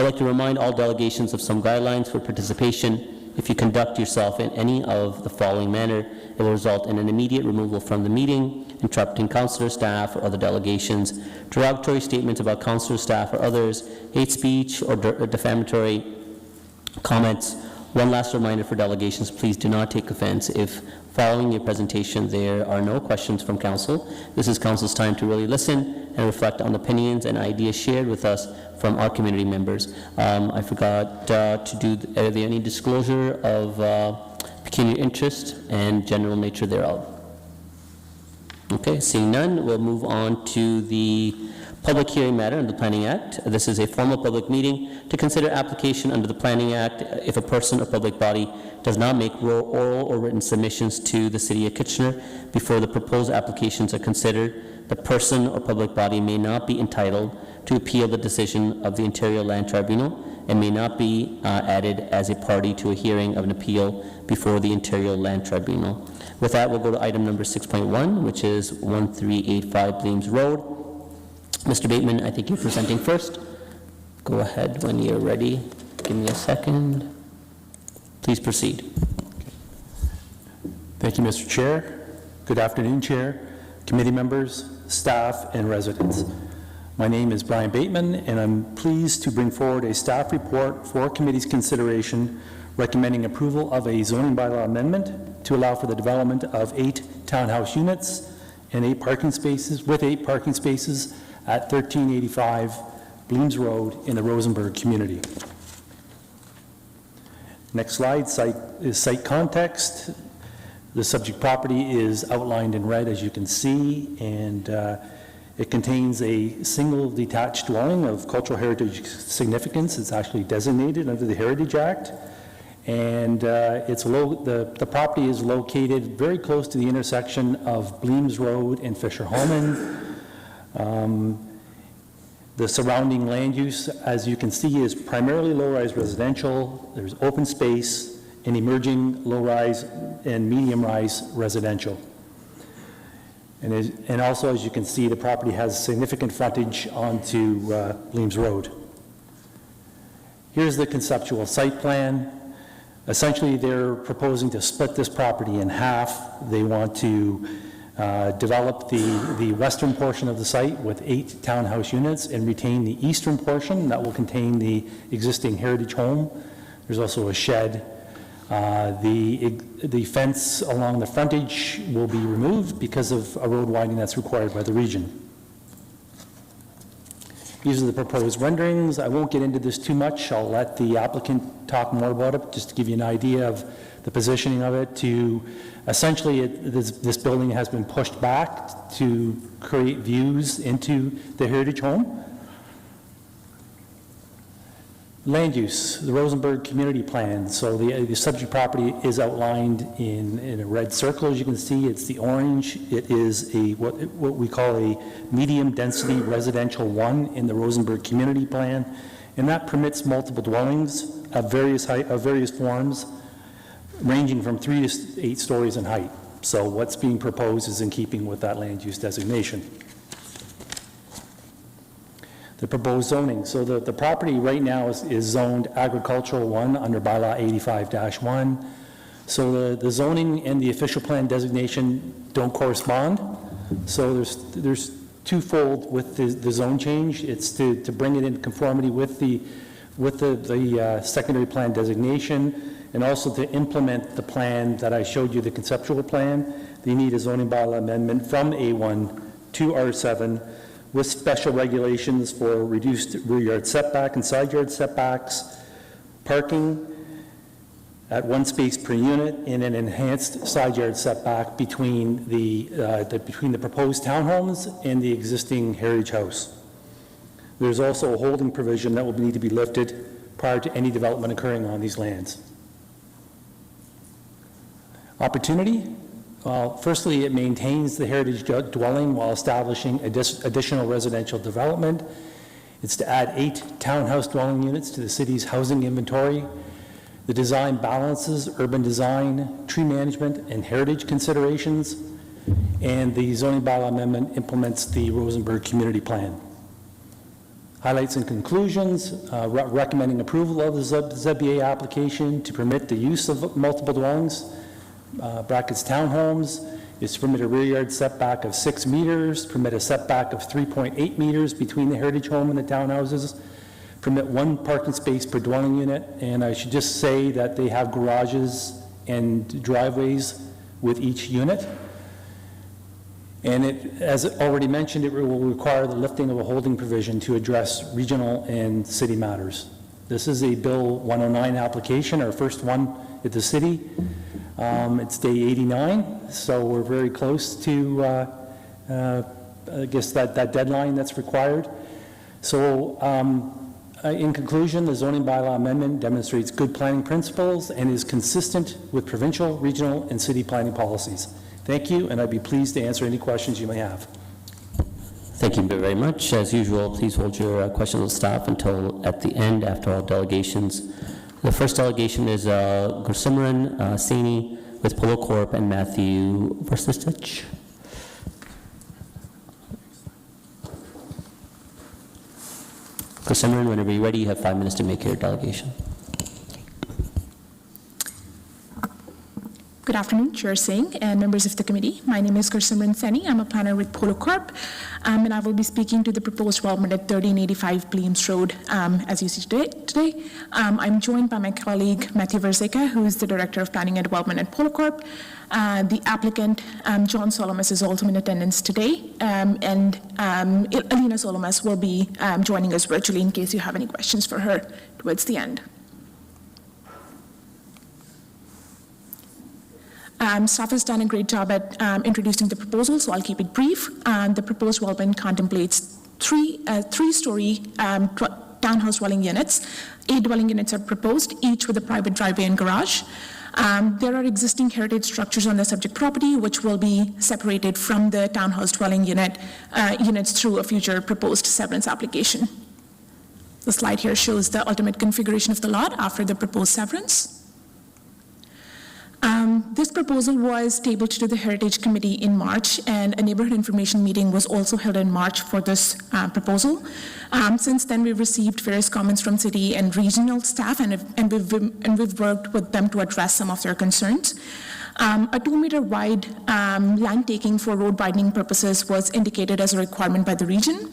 I'd like to remind all delegations of some guidelines for participation. If you conduct yourself in any of the following manner, it will result in an immediate removal from the meeting, interrupting councillor, staff, or other delegations, derogatory statements about councillor, staff, or others, hate speech, or defamatory comments. One last reminder for delegations, please do not take offense if following your presentation there are no questions from council. This is council's time to really listen and reflect on opinions and ideas shared with us from our community members. I forgot to do, are there any disclosure of pecuniary interest and general nature thereof? Okay, seeing none, we'll move on to the public hearing matter under the Planning Act. This is a formal public meeting to consider application under the Planning Act if a person or public body does not make oral or written submissions to the City of Kitchener before the proposed applications are considered. The person or public body may not be entitled to appeal the decision of the Ontario Land Tribunal and may not be added as a party to a hearing of an appeal before the Ontario Land Tribunal. With that, we'll go to item number 6.1, which is 1385 Bleams Road. Mr. Bateman, I think you're presenting first. Go ahead when you're ready. Give me a second. Please proceed. Thank you, Mr. Chair. Good afternoon, Chair, committee members, staff, and residents. My name is Brian Bateman, and I'm pleased to bring forward a staff report for committee's consideration recommending approval of a zoning bylaw amendment to allow for the development of 8 townhouse units and 8 parking spaces, with 8 parking spaces at 1385 Bleams Road in the Rosenberg community. Next slide, site context. The subject property is outlined in red, as you can see, and it contains a single detached dwelling of cultural heritage significance. It's actually designated under the Heritage Act, and the property is located very close to the intersection of Bleams Road and Fisher-Holman. The surrounding land use, as you can see, is primarily low-rise residential. There's open space and emerging low-rise and medium-rise residential. And also, as you can see, the property has significant frontage onto Bleams Road. Here's the conceptual site plan. Essentially, they're proposing to split this property in half. They want to develop the western portion of the site with 8 townhouse units and retain the eastern portion that will contain the existing heritage home. There's also a shed. The fence along the frontage will be removed because of a road widening that's required by the region. These are the proposed renderings. I won't get into this too much. I'll let the applicant talk more about it, just to give you an idea of the positioning of it. Essentially, this building has been pushed back to create views into the heritage home. Land use, the Rosenberg Community Plan. So the subject property is outlined in a red circle, as you can see. It's the orange. It is what we call a medium density residential 1 in the Rosenberg Community Plan, and that permits multiple dwellings of various forms, ranging from 3 to 8 stories in height. So what's being proposed is in keeping with that land use designation. The proposed zoning. So the property right now is zoned agricultural 1 under bylaw 85-1. So the zoning and the official plan designation don't correspond. So there's twofold with the zone change. It's to bring it in conformity with the secondary plan designation, and also to implement the plan that I showed you, the conceptual plan. They need a zoning bylaw amendment from A1 to R7 with special regulations for reduced rear yard setback and side yard setbacks, parking at 1 space per unit, and an enhanced side yard setback between the proposed townhomes and the existing heritage house. There's also a holding provision that will need to be lifted prior to any development occurring on these lands. Opportunity. Well, firstly, it maintains the heritage dwelling while establishing additional residential development. It's to add 8 townhouse dwelling units to the city's housing inventory. The design balances urban design, tree management, and heritage considerations. And the zoning bylaw amendment implements the Rosenberg Community Plan. Highlights and conclusions, recommending approval of the ZBA application to permit the use of multiple dwellings, brackets townhomes, is to permit a rear yard setback of 6 meters, permit a setback of 3.8 meters between the heritage home and the townhouses, permit 1 parking space per dwelling unit, and I should just say that they have garages and driveways with each unit. And it, as already mentioned, it will require the lifting of a holding provision to address regional and city matters. This is a Bill 109 application, our first one at the city. It's day 89, so we're very close to, I guess, that deadline that's required. So in conclusion, the zoning bylaw amendment demonstrates good planning principles and is consistent with provincial, regional, and city planning policies. Thank you, and I'd be pleased to answer any questions you may have. Thank you very much. As usual, please hold your questions of staff until at the end, after all delegations. The first delegation is Gursimran Saini with Polo Corp and Matthew Versistich. Gursimran, whenever you're ready, you have 5 minutes to make your delegation. Good afternoon, Chair Singh and members of the committee. My name is Gursimran Saini. I'm a planner with Polo Corp, and I will be speaking to the proposed development at 1385 Bleams Road, as you see today. I'm joined by my colleague, Matthew Verseka, who is the Director of Planning and Development at Polo Corp. The applicant, John Solomas, is also in attendance today, and Alina Solomas will be joining us virtually in case you have any questions for her towards the end. Staff has done a great job at introducing the proposal, so I'll keep it brief. The proposed development contemplates three-story townhouse dwelling units. 8 dwelling units are proposed, each with a private driveway and garage. There are existing heritage structures on the subject property, which will be separated from the townhouse dwelling units through a future proposed severance application. The slide here shows the ultimate configuration of the lot after the proposed severance. This proposal was tabled to the Heritage Committee in March, and a neighborhood information meeting was also held in March for this proposal. Since then, we've received various comments from city and regional staff, and we've worked with them to address some of their concerns. A 2-meter wide land taking for road widening purposes was indicated as a requirement by the region.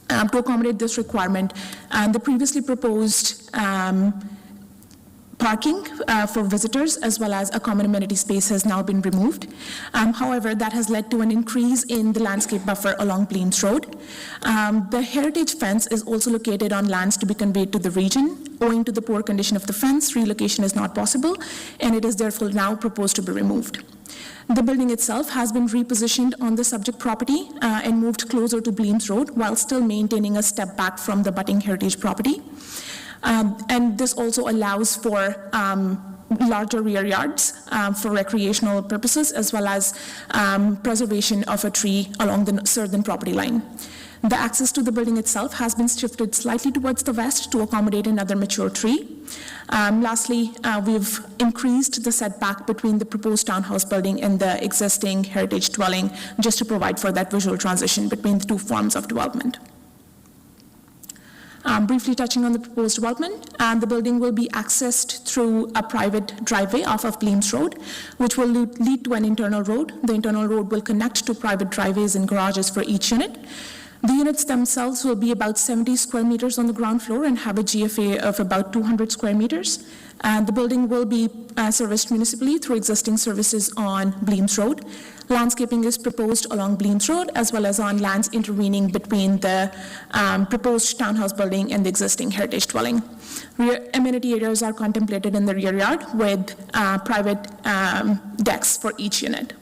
To accommodate this requirement, the previously proposed parking for visitors as well as a common amenity space has now been removed. However, that has led to an increase in the landscape buffer along Bleams Road. The heritage fence is also located on lands to be conveyed to the region. Owing to the poor condition of the fence, relocation is not possible, and it is therefore now proposed to be removed. The building itself has been repositioned on the subject property and moved closer to Bleams Road while still maintaining a step back from the budding heritage property. And this also allows for larger rear yards for recreational purposes, as well as preservation of a tree along the southern property line. The access to the building itself has been shifted slightly towards the west to accommodate another mature tree. Lastly, we've increased the setback between the proposed townhouse building and the existing heritage dwelling, just to provide for that visual transition between the 2 forms of development. Briefly touching on the proposed development, the building will be accessed through a private driveway off of Bleams Road, which will lead to an internal road. The internal road will connect to private driveways and garages for each unit. The units themselves will be about 70 square meters on the ground floor and have a GFA of about 200 square meters. The building will be serviced municipally through existing services on Bleams Road. Landscaping is proposed along Bleams Road, as well as on lands intervening between the proposed townhouse building and the existing heritage dwelling. Rear amenity areas are contemplated in the rear yard with private decks for each unit.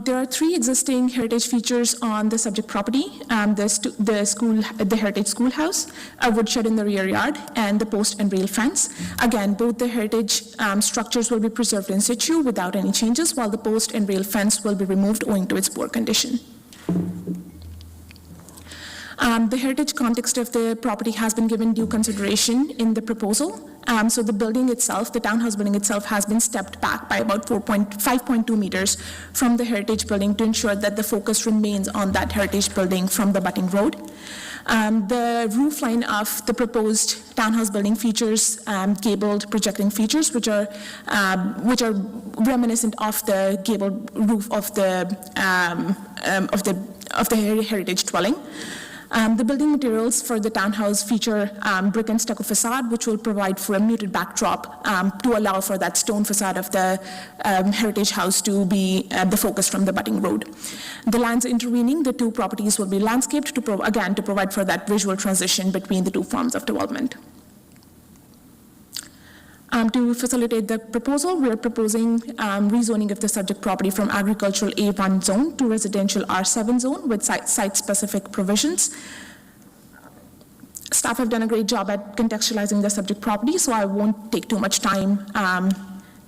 There are 3 existing heritage features on the subject property: the heritage schoolhouse, a woodshed in the rear yard, and the post and rail fence. Again, both the heritage structures will be preserved in situ without any changes, while the post and rail fence will be removed owing to its poor condition. The heritage context of the property has been given due consideration in the proposal. So the building itself, the townhouse building itself, has been stepped back by about 5.2 meters from the heritage building to ensure that the focus remains on that heritage building from the butting road. The roof line of the proposed townhouse building features gabled projecting features, which are reminiscent of the gabled roof of the heritage dwelling. The building materials for the townhouse feature brick and stucco facade, which will provide for a muted backdrop to allow for that stone facade of the heritage house to be the focus from the butting road. The lands intervening the two properties will be landscaped to provide for that visual transition between the two forms of development. To facilitate the proposal, we are proposing rezoning of the subject property from agricultural A1 zone to residential R7 zone with site-specific provisions. Staff have done a great job at contextualizing the subject property, so I won't take too much time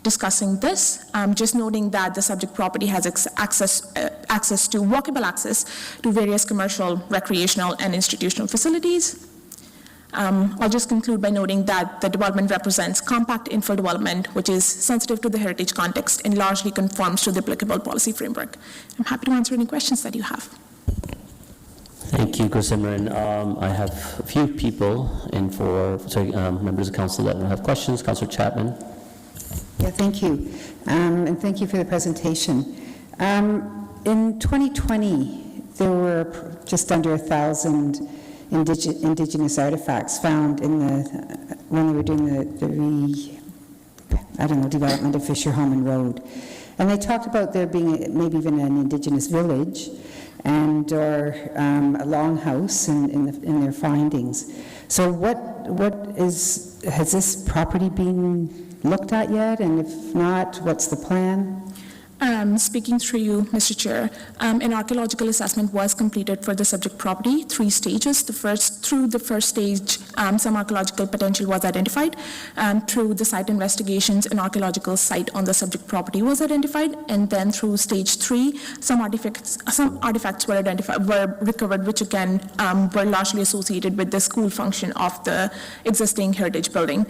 discussing this. Just noting that the subject property has walkable access to various commercial, recreational, and institutional facilities. I'll just conclude by noting that the development represents compact infill development, which is sensitive to the heritage context and largely conforms to the applicable policy framework. I'm happy to answer any questions that you have. Thank you, Simran. I have a few people members of council that will have questions. Councillor Chapman. Yeah, thank you. And thank you for the presentation. In 2020, there were just under 1,000 indigenous artifacts found when they were doing the development of Fisher Holman Road. And they talked about there being maybe even an indigenous village or a longhouse in their findings. So has this property been looked at yet? And if not, what's the plan? Speaking through you, Mr. Chair, an archaeological assessment was completed for the subject property, 3 stages. Through the first stage, some archaeological potential was identified. Through the site investigations, an archaeological site on the subject property was identified. And then through stage 3, some artifacts were recovered, which again were largely associated with the school function of the existing heritage building.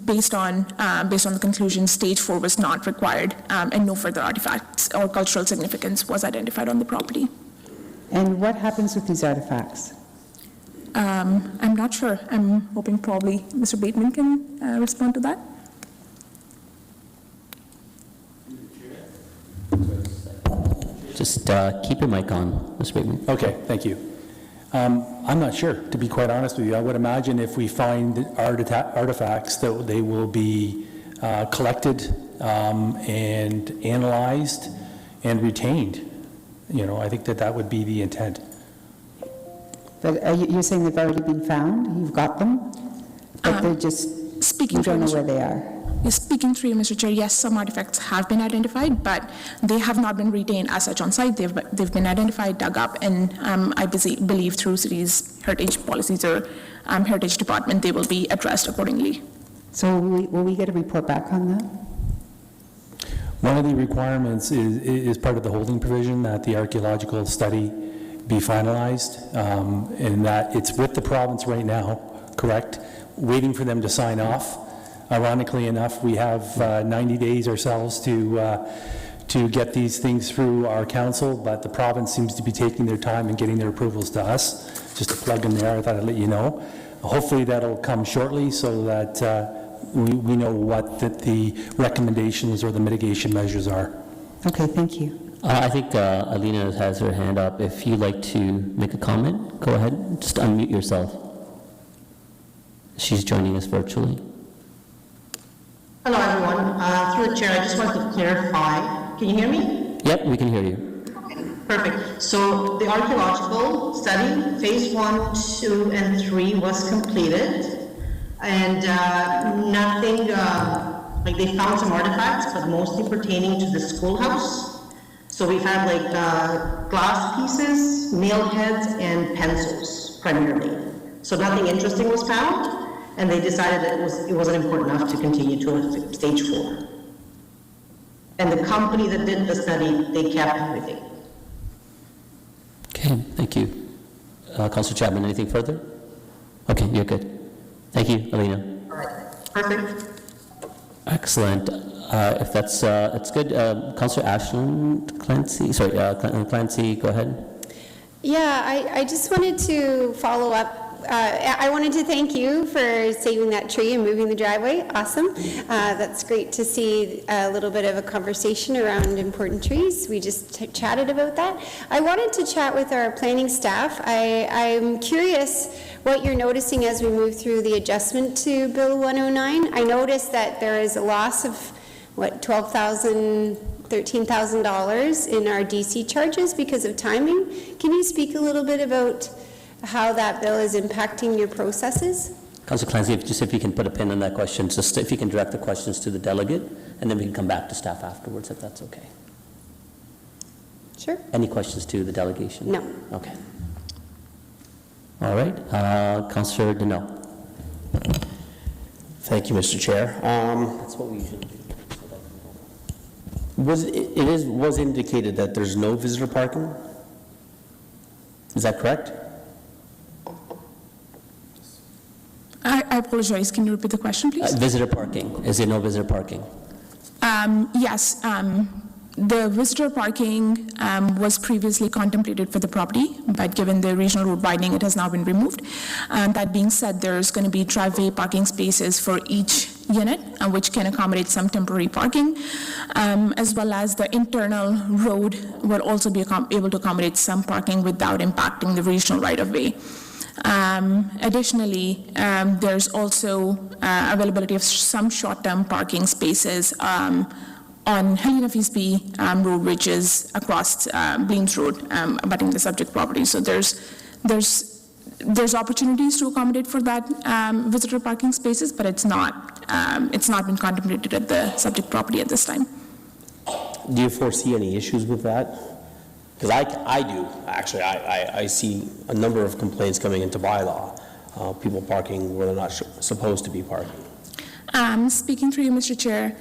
Based on the conclusion, stage 4 was not required. And no further artifacts or cultural significance was identified on the property. And what happens with these artifacts? I'm not sure. I'm hoping probably Mr. Bateman can respond to that. Just keep your mic on, Mr. Bateman. Okay, thank you. I'm not sure, to be quite honest with you. I would imagine if we find artifacts that they will be collected and analyzed and retained. I think that would be the intent. But you're saying they've already been found? You've got them? But they're just, you don't know where they are? Speaking through you, Mr. Chair, yes, some artifacts have been identified, but they have not been retained as such on site. They've been identified, dug up, and I believe through city's heritage policies or heritage department, they will be addressed accordingly. So will we get a report back on that? One of the requirements is part of the holding provision that the archaeological study be finalized, and that it's with the province right now, correct? Waiting for them to sign off. Ironically enough, we have 90 days ourselves to get these things through our council, but the province seems to be taking their time and getting their approvals to us. Just a plug in there, I thought I'd let you know. Hopefully that'll come shortly so that we know what the recommendations or the mitigation measures are. Okay, thank you. I think Alina has her hand up. If you'd like to make a comment, go ahead. Just unmute yourself. She's joining us virtually. Hello, everyone. Through the chair, I just wanted to clarify. Can you hear me? Yep, we can hear you. Okay, perfect. So the archaeological study, phase 1, 2, and 3 was completed. And nothing, they found some artifacts, but mostly pertaining to the schoolhouse. So we've had glass pieces, nail heads, and pencils primarily. So nothing interesting was found, and they decided that it wasn't important enough to continue to stage 4. And the company that did the study, they kept everything. Okay, thank you. Councillor Chapman, anything further? Okay, you're good. Thank you, Alina. All right. Perfect. Excellent. If that's good, Councillor Ashland Clancy, Clancy, go ahead. Yeah, I just wanted to follow up. I wanted to thank you for saving that tree and moving the driveway. Awesome. That's great to see a little bit of a conversation around important trees. We just chatted about that. I wanted to chat with our planning staff. I'm curious what you're noticing as we move through the adjustment to Bill 109. I noticed that there is a loss of, $12,000, $13,000 in our DC charges because of timing. Can you speak a little bit about how that bill is impacting your processes? Councillor Clancy, if you can put a pin on that question, just if you can direct the questions to the delegate, and then we can come back to staff afterwards, if that's okay. Sure. Any questions to the delegation? No. Okay. All right, Councillor Deneau. Thank you, Mr. Chair. That's what we usually do. Was indicated that there's no visitor parking? Is that correct? I apologize, can you repeat the question, please? Visitor parking, is there no visitor parking? Yes, the visitor parking was previously contemplated for the property, but given the regional road widening, it has now been removed. That being said, there's going to be driveway parking spaces for each unit, which can accommodate some temporary parking, as well as the internal road will also be able to accommodate some parking without impacting the regional right-of-way. Additionally, there's also availability of some short-term parking spaces on Helena Feasby Road, which is across Bleams Road, abutting the subject property. So there's opportunities to accommodate for that visitor parking spaces, but it's not been contemplated at the subject property at this time. Do you foresee any issues with that? Because I do, actually. I see a number of complaints coming into bylaw, people parking where they're not supposed to be parking. Speaking through you, Mr. Chair,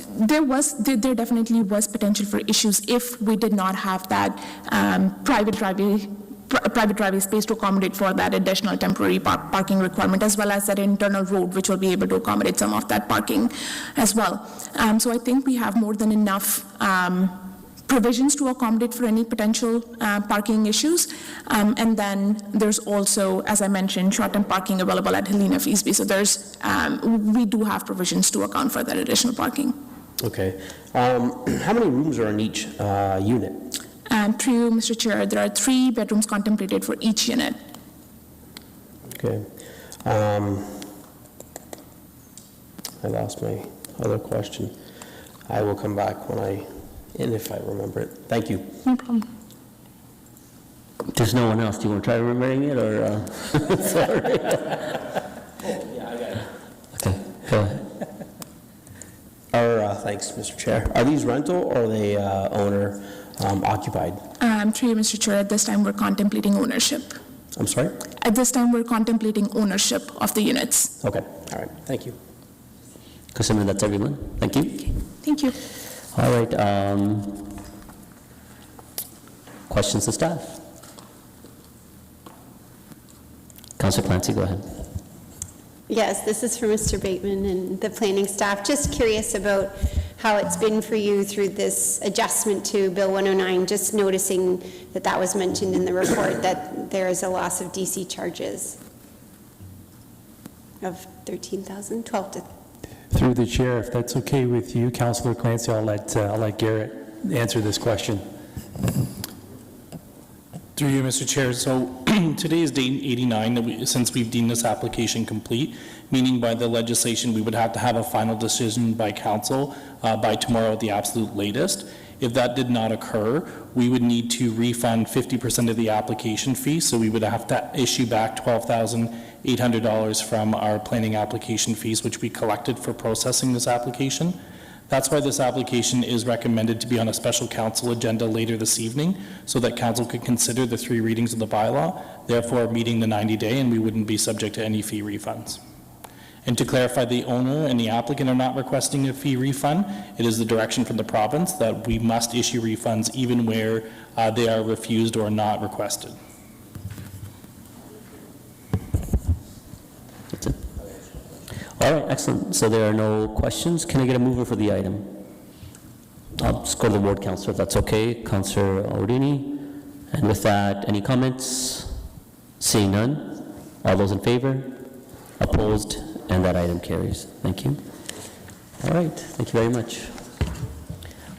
there definitely was potential for issues if we did not have that private driveway space to accommodate for that additional temporary parking requirement, as well as that internal road, which will be able to accommodate some of that parking as well. So I think we have more than enough provisions to accommodate for any potential parking issues. And then there's also, as I mentioned, short-term parking available at Helena Feasby. So we do have provisions to account for that additional parking. Okay. How many rooms are in each unit? Through you, Mr. Chair, there are 3 bedrooms contemplated for each unit. Okay. I lost my other question. I will come back if I remember it. Thank you. No problem. There's no one else. Do you want to try remembering it, or? Sorry. Yeah, I got it. Okay, go ahead. Thanks, Mr. Chair. Are these rental or are they owner occupied? Through you, Mr. Chair, at this time, we're contemplating ownership. I'm sorry? At this time, we're contemplating ownership of the units. Okay, all right, thank you. Councillor, that's everyone. Thank you. Thank you. All right, questions to staff? Councillor Clancy, go ahead. Yes, this is for Mr. Bateman and the planning staff. Just curious about how it's been for you through this adjustment to Bill 109, just noticing that was mentioned in the report, that there is a loss of DC charges of 13,000, 12 to... Through the chair, if that's okay with you, Councillor Clancy, I'll let Garrett answer this question. Through you, Mr. Chair. So today is day 89 since we've deemed this application complete, meaning by the legislation we would have to have a final decision by council by tomorrow at the absolute latest. If that did not occur, we would need to refund 50% of the application fee, so we would have to issue back $12,800 from our planning application fees, which we collected for processing this application. That's why this application is recommended to be on a special council agenda later this evening, so that council could consider the 3 readings of the bylaw, therefore meeting the 90-day, and we wouldn't be subject to any fee refunds. And to clarify, the owner and the applicant are not requesting a fee refund. It is the direction from the province that we must issue refunds even where they are refused or not requested. That's it. All right, excellent. So there are no questions. Can I get a mover for the item? I'll just go to the ward councillor, if that's okay. Councillor Audini. And with that, any comments? Seeing none. All those in favor? Opposed? And that item carries. Thank you. All right, thank you very much.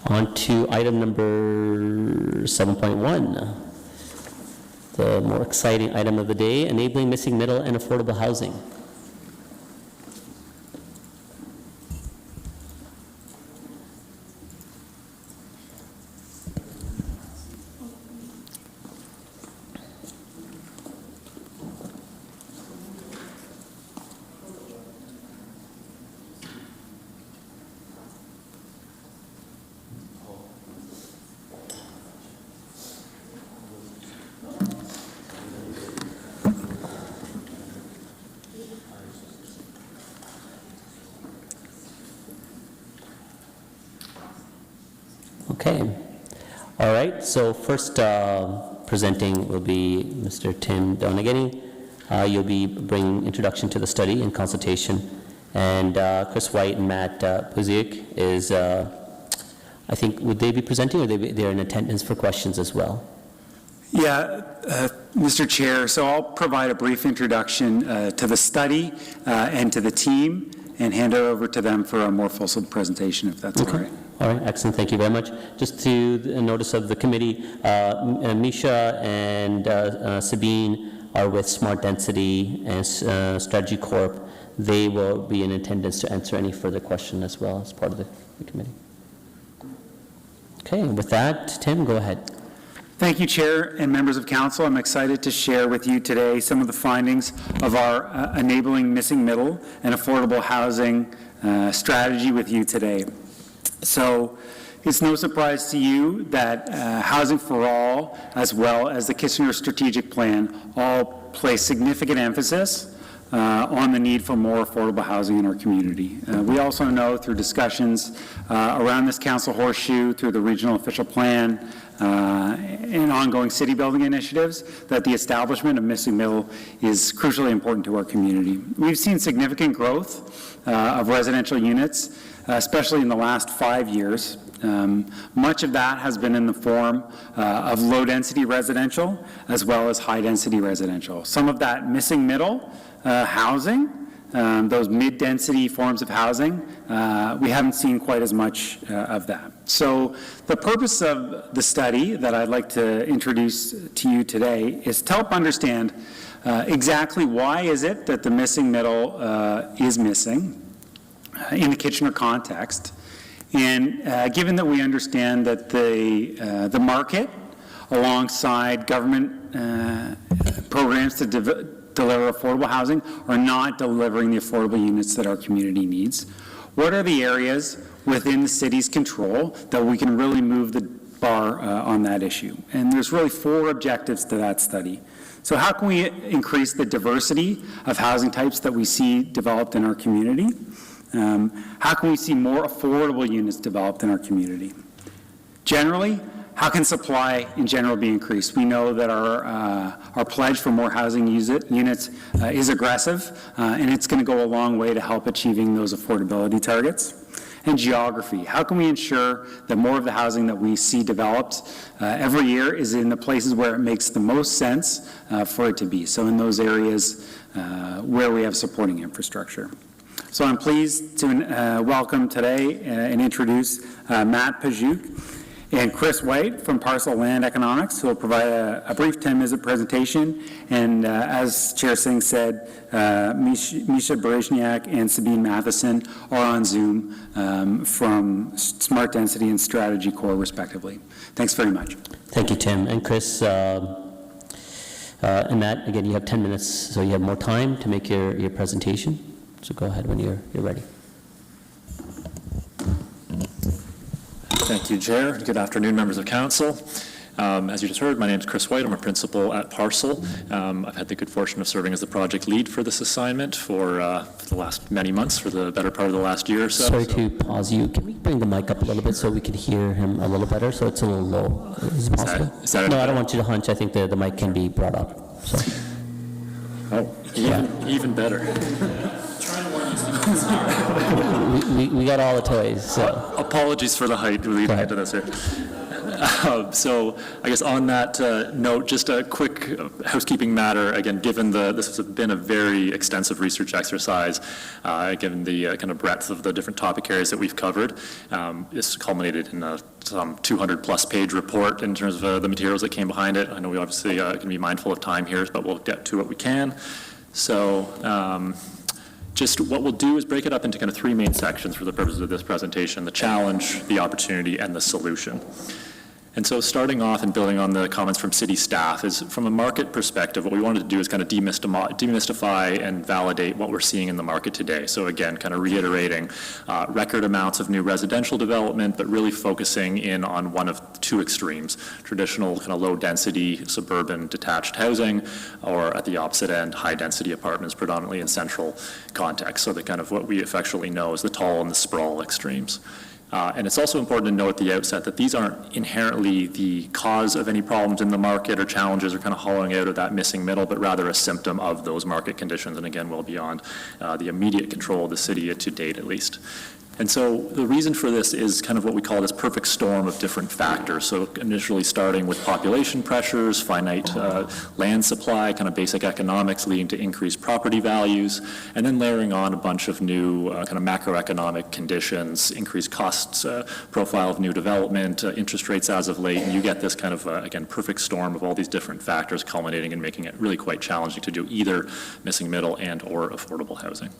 On to item number 7.1, the more exciting item of the day, enabling missing middle and affordable housing. Okay. All right, so first presenting will be Mr. Tim Donaghy. You'll be bringing introduction to the study and consultation. And Chris White and Matt Puziak is, I think, would they be presenting, or they're in attendance for questions as well? Yeah, Mr. Chair, so I'll provide a brief introduction to the study and to the team, and hand it over to them for a more fulsome presentation, if that's all right. All right, excellent, thank you very much. Just to the notice of the committee, Misha and Sabine are with Smart Density and Strategy Corp. They will be in attendance to answer any further question as well as part of the committee. Okay, with that, Tim, go ahead. Thank you, Chair and members of Council. I'm excited to share with you today some of the findings of our Enabling Missing Middle and Affordable Housing strategy with you today. So it's no surprise to you that Housing for All, as well as the Kitchener Strategic Plan, all place significant emphasis on the need for more affordable housing in our community. We also know through discussions around this council horseshoe, through the regional official plan, and ongoing city building initiatives, that the establishment of missing middle is crucially important to our community. We've seen significant growth of residential units, especially in the last 5 years. Much of that has been in the form of low-density residential as well as high-density residential. Some of that missing middle housing, those mid-density forms of housing, we haven't seen quite as much of that. So the purpose of the study that I'd like to introduce to you today is to help understand exactly why is it that the missing middle is missing in the Kitchener context. And given that we understand that the market, alongside government programs to deliver affordable housing, are not delivering the affordable units that our community needs, what are the areas within the city's control that we can really move the bar on that issue? And there's really 4 objectives to that study. So how can we increase the diversity of housing types that we see developed in our community? How can we see more affordable units developed in our community? Generally, how can supply in general be increased? We know that our pledge for more housing units is aggressive, and it's going to go a long way to help achieving those affordability targets. And geography, how can we ensure that more of the housing that we see developed every year is in the places where it makes the most sense for it to be? So in those areas where we have supporting infrastructure. So I'm pleased to welcome today and introduce Matt Puziak and Chris White from Parcel Land Economics, who will provide a brief 10-minute presentation. And as Chair Singh said, Misha Berezhniak and Sabine Matheson are on Zoom from Smart Density and Strategy Corps, respectively. Thanks very much. Thank you, Tim. And Chris and Matt, again, you have 10 minutes, so you have more time to make your presentation. So go ahead when you're ready. Thank you, Chair. Good afternoon, members of council. As you just heard, my name is Chris White. I'm a principal at Parcel. I've had the good fortune of serving as the project lead for this assignment for the last many months, for the better part of the last year or so. Sorry to pause you. Can we bring the mic up a little bit so we can hear him a little better? So it's a little low. Is it possible? Is that no, I don't want you to hunch. I think the mic can be brought up. So. Oh, even better. Trying to warn you. We got all the toys, so. Apologies for the height leading into this here. So I guess on that note, just a quick housekeeping matter. Again, given this has been a very extensive research exercise, given the kind of breadth of the different topic areas that we've covered, this culminated in some 200-plus page report in terms of the materials that came behind it. I know we obviously can be mindful of time here, but we'll get to what we can. So just what we'll do is break it up into kind of three main sections for the purposes of this presentation: the challenge, the opportunity, and the solution. And so starting off and building on the comments from city staff is, from a market perspective, what we wanted to do is kind of demystify and validate what we're seeing in the market today. So again, kind of reiterating record amounts of new residential development, but really focusing in on one of two extremes: traditional kind of low-density suburban detached housing, or at the opposite end, high-density apartments, predominantly in central context. So the kind of what we affectionately know as the tall and the sprawl extremes. And it's also important to note at the outset that these aren't inherently the cause of any problems in the market or challenges or kind of hollowing out of that missing middle, but rather a symptom of those market conditions, and again, well beyond the immediate control of the city to date at least. And so the reason for this is kind of what we call this perfect storm of different factors. So initially starting with population pressures, finite land supply, kind of basic economics leading to increased property values, and then layering on a bunch of new kind of macroeconomic conditions, increased costs profile of new development, interest rates as of late, and you get this kind of, again, perfect storm of all these different factors culminating and making it really quite challenging to do either missing middle and or affordable housing.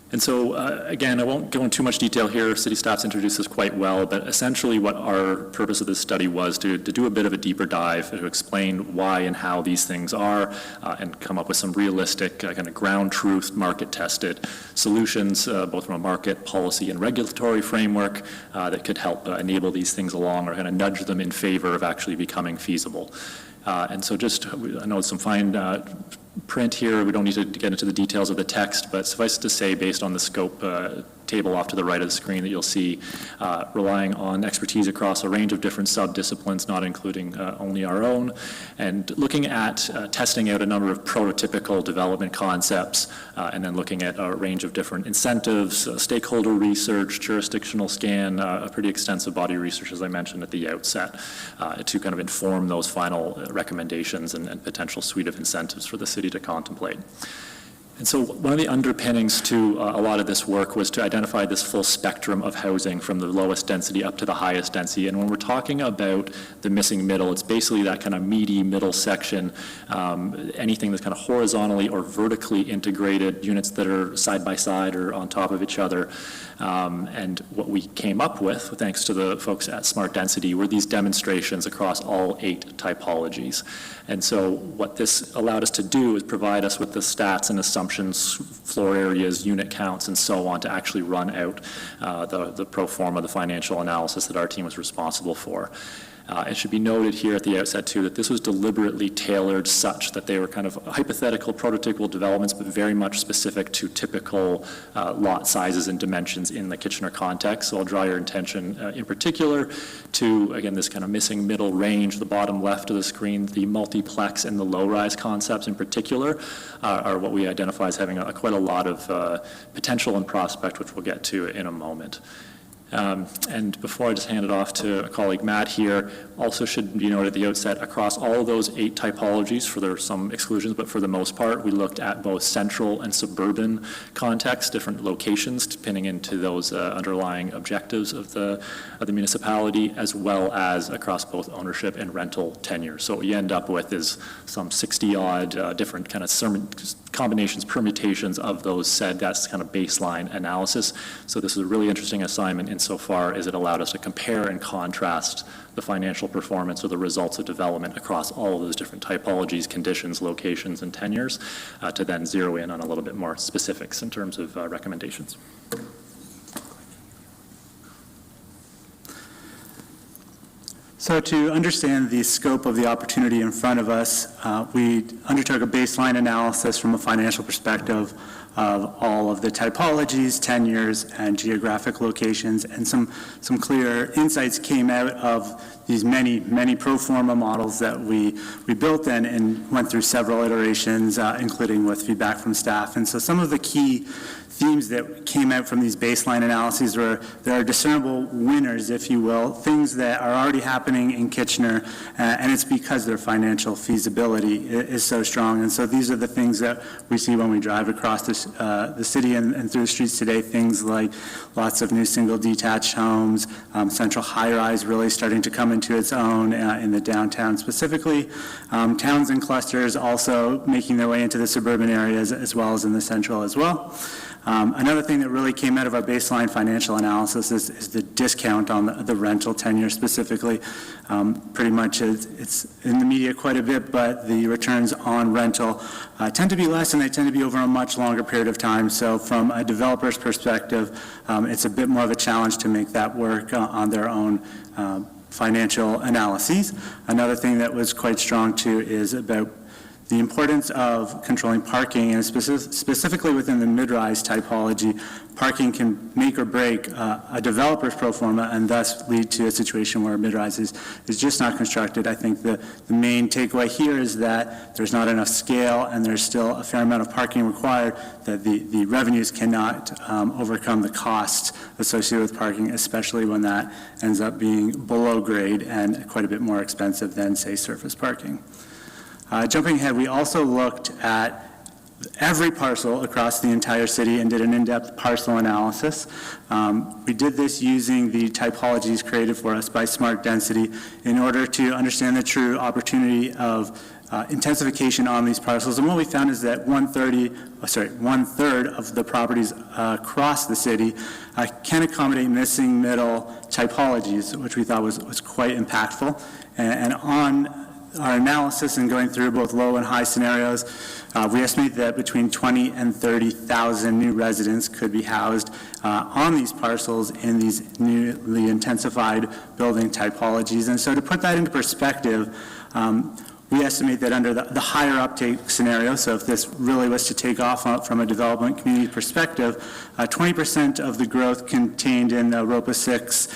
And so, again, I won't go into too much detail here. City staff's introduced this quite well, but essentially what our purpose of this study was to do a bit of a deeper dive, to explain why and how these things are, and come up with some realistic, kind of ground truth, market-tested solutions, both from a market, policy, and regulatory framework that could help enable these things along or kind of nudge them in favor of actually becoming feasible. And so just, I know it's some fine print here. We don't need to get into the details of the text, but suffice it to say, based on the scope table off to the right of the screen that you'll see, relying on expertise across a range of different sub-disciplines, not including only our own, and looking at testing out a number of prototypical development concepts, and then looking at a range of different incentives, stakeholder research, jurisdictional scan, a pretty extensive body of research, as I mentioned at the outset, to kind of inform those final recommendations and potential suite of incentives for the city to contemplate. And so one of the underpinnings to a lot of this work was to identify this full spectrum of housing from the lowest density up to the highest density. And when we're talking about the missing middle, it's basically that kind of meaty middle section, anything that's kind of horizontally or vertically integrated, units that are side by side or on top of each other. And what we came up with, thanks to the folks at Smart Density, were these demonstrations across all 8 typologies. And so what this allowed us to do is provide us with the stats and assumptions, floor areas, unit counts, and so on to actually run out the pro forma, the financial analysis that our team was responsible for. It should be noted here at the outset, too, that this was deliberately tailored such that they were kind of hypothetical, prototypical developments, but very much specific to typical lot sizes and dimensions in the Kitchener context. So I'll draw your attention in particular to, again, this kind of missing middle range, the bottom left of the screen. The multiplex and the low-rise concepts in particular are what we identify as having quite a lot of potential and prospect, which we'll get to in a moment. And before I just hand it off to a colleague, Matt, here, also should be noted at the outset, across all of those 8 typologies, there are some exclusions, but for the most part, we looked at both central and suburban contexts, different locations, pinning into those underlying objectives of the municipality, as well as across both ownership and rental tenure. So what you end up with is some 60-odd different kind of combinations, permutations of those said. That's kind of baseline analysis. So this is a really interesting assignment insofar as it allowed us to compare and contrast the financial performance or the results of development across all of those different typologies, conditions, locations, and tenures, to then zero in on a little bit more specifics in terms of recommendations. So to understand the scope of the opportunity in front of us, we undertook a baseline analysis from a financial perspective of all of the typologies, tenures, and geographic locations, and some clear insights came out of these many pro forma models that we built and went through several iterations, including with feedback from staff. And so some of the key themes that came out from these baseline analyses were there are discernible winners, if you will, things that are already happening in Kitchener, and it's because their financial feasibility is so strong. And so these are the things that we see when we drive across the city and through the streets today, things like lots of new single detached homes, central high-rise really starting to come into its own in the downtown specifically, towns and clusters also making their way into the suburban areas as well as in the central as well. Another thing that really came out of our baseline financial analysis is the discount on the rental tenure specifically. Pretty much it's in the media quite a bit, but the returns on rental tend to be less, and they tend to be over a much longer period of time. So from a developer's perspective, it's a bit more of a challenge to make that work on their own financial analyses. Another thing that was quite strong too is about the importance of controlling parking, and specifically within the mid-rise typology, parking can make or break a developer's pro forma and thus lead to a situation where mid-rise is just not constructed. I think the main takeaway here is that there's not enough scale and there's still a fair amount of parking required, that the revenues cannot overcome the costs associated with parking, especially when that ends up being below grade and quite a bit more expensive than, say, surface parking. Jumping ahead, we also looked at every parcel across the entire city and did an in-depth parcel analysis. We did this using the typologies created for us by Smart Density in order to understand the true opportunity of intensification on these parcels. And what we found is that one-third of the properties across the city can accommodate missing middle typologies, which we thought was quite impactful. And on our analysis and going through both low and high scenarios, we estimate that between 20 and 30,000 new residents could be housed on these parcels in these newly intensified building typologies. And so to put that into perspective, we estimate that under the higher uptake scenario, so if this really was to take off from a development community perspective, 20% of the growth contained in the ROPA 6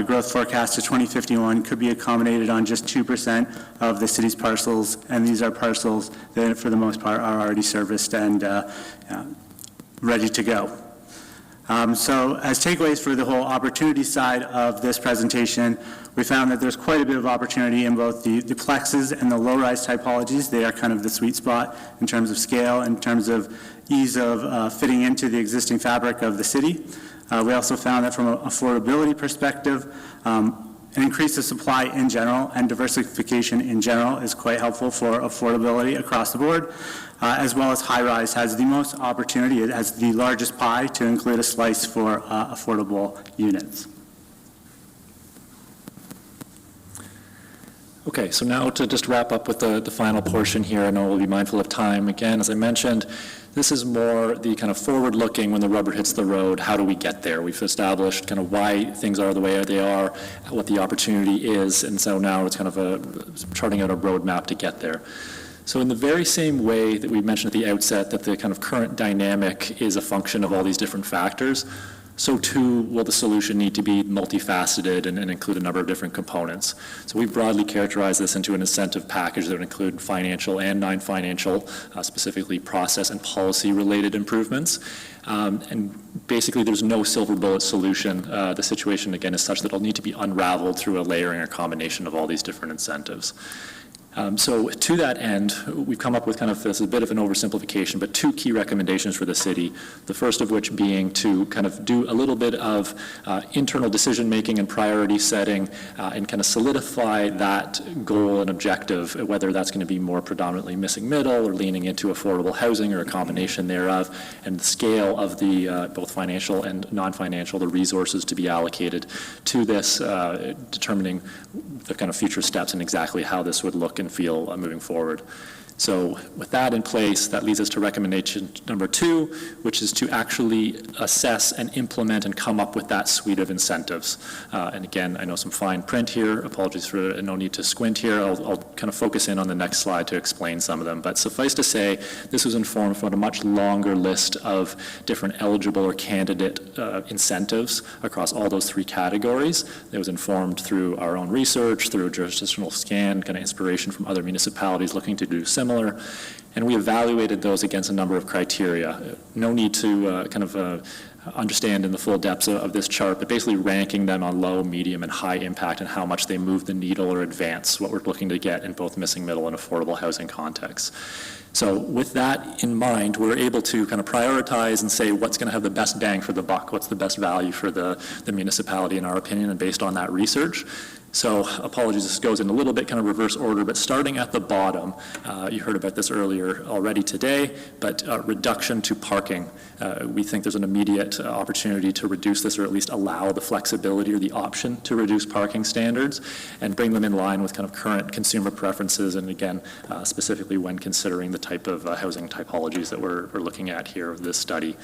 growth forecast to 2051 could be accommodated on just 2% of the city's parcels, and these are parcels that for the most part are already serviced and ready to go. So as takeaways for the whole opportunity side of this presentation, we found that there's quite a bit of opportunity in both the plexes and the low-rise typologies. They are kind of the sweet spot in terms of scale, in terms of ease of fitting into the existing fabric of the city. We also found that from an affordability perspective, an increase of supply in general and diversification in general is quite helpful for affordability across the board, as well as high-rise has the most opportunity. It has the largest pie to include a slice for affordable units. Okay, so now to just wrap up with the final portion here, I know we'll be mindful of time. Again, as I mentioned, this is more the kind of forward-looking when the rubber hits the road. How do we get there? We've established kind of why things are the way they are, what the opportunity is, and so now it's kind of charting out a roadmap to get there. So in the very same way that we mentioned at the outset that the kind of current dynamic is a function of all these different factors, so too will the solution need to be multifaceted and include a number of different components. So we broadly characterize this into an incentive package that would include financial and non-financial, specifically process and policy-related improvements. And basically, there's no silver bullet solution. The situation, again, is such that it'll need to be unraveled through a layering or combination of all these different incentives. So to that end, we've come up with kind of this a bit of an oversimplification, but two key recommendations for the city. The first of which being to kind of do a little bit of internal decision-making and priority setting and kind of solidify that goal and objective, whether that's going to be more predominantly missing middle or leaning into affordable housing or a combination thereof, and the scale of the both financial and non-financial, the resources to be allocated to this, determining the kind of future steps and exactly how this would look and feel moving forward. So with that in place, that leads us to recommendation number 2, which is to actually assess and implement and come up with that suite of incentives. And again, I know some fine print here. Apologies for no need to squint here. I'll kind of focus in on the next slide to explain some of them. But suffice to say, this was informed from a much longer list of different eligible or candidate incentives across all those 3 categories. It was informed through our own research, through a jurisdictional scan, kind of inspiration from other municipalities looking to do similar, and we evaluated those against a number of criteria. No need to understand in the full depths of this chart, but basically ranking them on low, medium, and high impact and how much they move the needle or advance what we're looking to get in both missing middle and affordable housing contexts. So with that in mind, we're able to kind of prioritize and say what's going to have the best bang for the buck, what's the best value for the municipality in our opinion, and based on that research. So apologies, this goes in a little bit kind of reverse order, but starting at the bottom, you heard about this earlier already today, but reduction to parking. We think there's an immediate opportunity to reduce this, or at least allow the flexibility or the option to reduce parking standards and bring them in line with kind of current consumer preferences, and again, specifically when considering the type of housing typologies that we're looking at here with this study.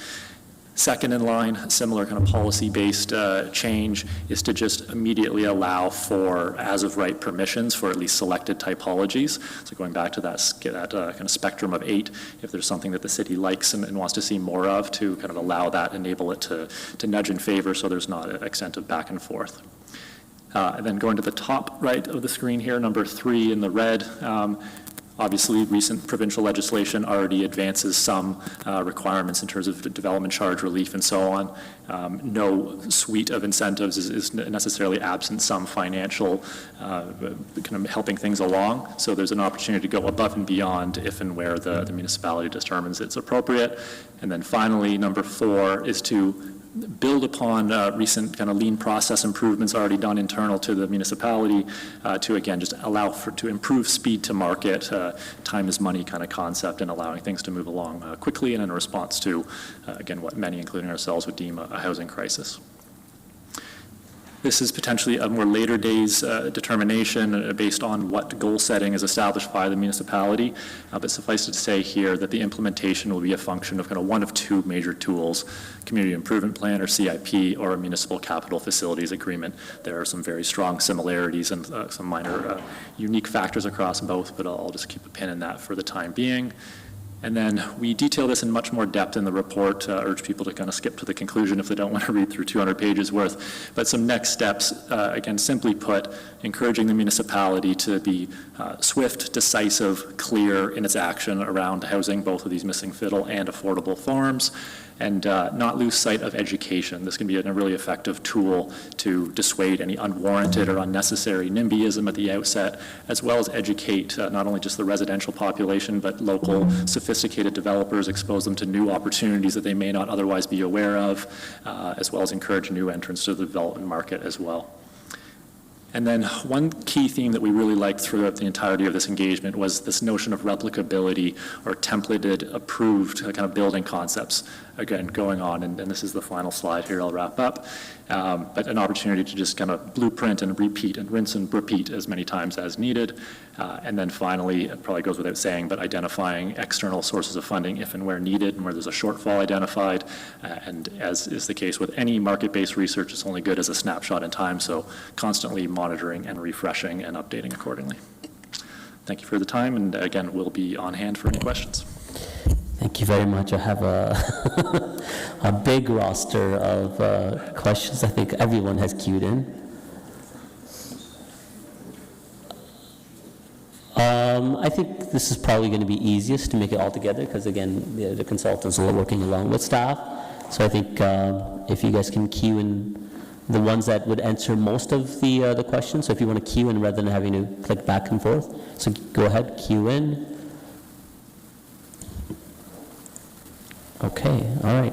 Second in line, similar kind of policy-based change, is to just immediately allow for as-of-right permissions for at least selected typologies. So going back to that kind of spectrum of 8, if there's something that the city likes and wants to see more of, to kind of allow that, enable it to nudge in favor so there's not an extent of back and forth. And then going to the top right of the screen here, number 3 in the red, obviously, recent provincial legislation already advances some requirements in terms of development charge relief and so on. No suite of incentives is necessarily absent some financial kind of helping things along. So there's an opportunity to go above and beyond if and where the municipality determines it's appropriate. And then finally, number 4 is to build upon recent kind of lean process improvements already done internal to the municipality to, again, just allow to improve speed to market, time is money kind of concept, and allowing things to move along quickly and in response to, again, what many, including ourselves, would deem a housing crisis. This is potentially a more later days determination based on what goal setting is established by the municipality, but suffice it to say here that the implementation will be a function of kind of one of 2 major tools: Community Improvement Plan, or CIP, or a Municipal Capital Facilities Agreement. There are some very strong similarities and some minor unique factors across both, but I'll just keep a pin in that for the time being. And then we detail this in much more depth in the report. Urge people to kind of skip to the conclusion if they don't want to read through 200 pages worth. But some next steps, again, simply put, encouraging the municipality to be swift, decisive, clear in its action around housing both of these missing middle and affordable forms, and not lose sight of education. This can be a really effective tool to dissuade any unwarranted or unnecessary NIMBYism at the outset, as well as educate not only just the residential population, but local sophisticated developers, expose them to new opportunities that they may not otherwise be aware of, as well as encourage new entrants to the development market as well. And then one key theme that we really liked throughout the entirety of this engagement was this notion of replicability or templated, approved kind of building concepts. Again, going on, and this is the final slide here, I'll wrap up, but an opportunity to just kind of blueprint and repeat and rinse and repeat as many times as needed. And then finally, it probably goes without saying, but identifying external sources of funding if and where needed and where there's a shortfall identified. And as is the case with any market-based research, it's only good as a snapshot in time, so constantly monitoring and refreshing and updating accordingly. Thank you for the time, and again, we'll be on hand for any questions. Thank you very much. I have a big roster of questions. I think everyone has queued in. I think this is probably going to be easiest to make it all together because, again, the consultants are working along with staff. So I think if you guys can queue in the ones that would answer most of the questions. So if you want to queue in rather than having to click back and forth. So go ahead, queue in. Okay, all right.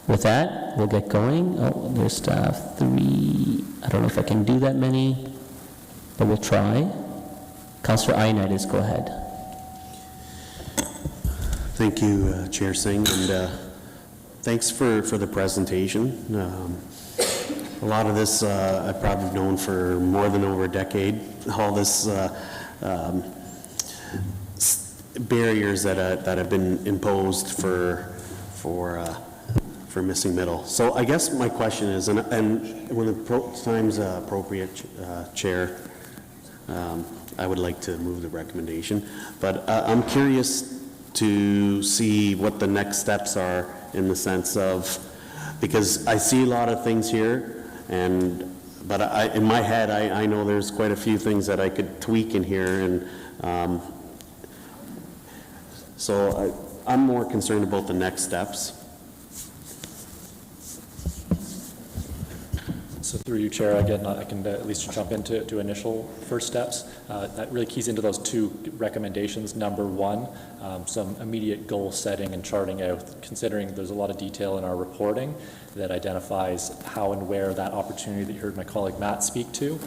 With that, we'll get going. Oh, there's staff 3. I don't know if I can do that many, but we'll try. Councillor Ioannidis, go ahead. Thank you, Chair Singh, and thanks for the presentation. A lot of this I've probably known for more than over a decade. All this barriers that have been imposed for missing middle. So I guess my question is, and when the time's appropriate, Chair, I would like to move the recommendation, but I'm curious to see what the next steps are in the sense of, because I see a lot of things here, but in my head, I know there's quite a few things that I could tweak in here, and so I'm more concerned about the next steps. So through you, Chair, again, I can at least jump into initial first steps. That really keys into those two recommendations. Number one, some immediate goal setting and charting out, considering there's a lot of detail in our reporting that identifies how and where that opportunity that you heard my colleague Matt speak to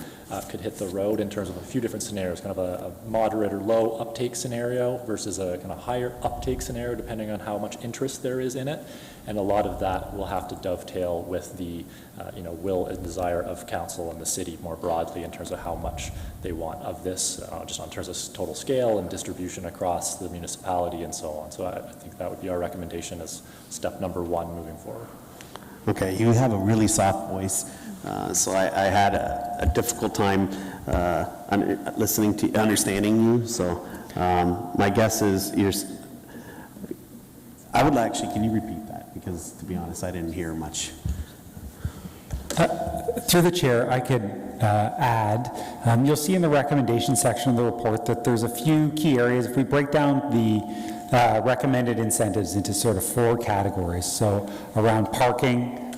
could hit the road in terms of a few different scenarios, kind of a moderate or low uptake scenario versus a kind of higher uptake scenario, depending on how much interest there is in it. And a lot of that will have to dovetail with the will and desire of council and the city more broadly in terms of how much they want of this, just in terms of total scale and distribution across the municipality and so on. So I think that would be our recommendation as step number one moving forward. Okay, you have a really soft voice, so I had a difficult time listening to, understanding you, so my guess is I would actually, can you repeat that? Because to be honest, I didn't hear much. Through the chair, I could add, you'll see in the recommendation section of the report that there's a few key areas. If we break down the recommended incentives into sort of 4 categories, so around parking,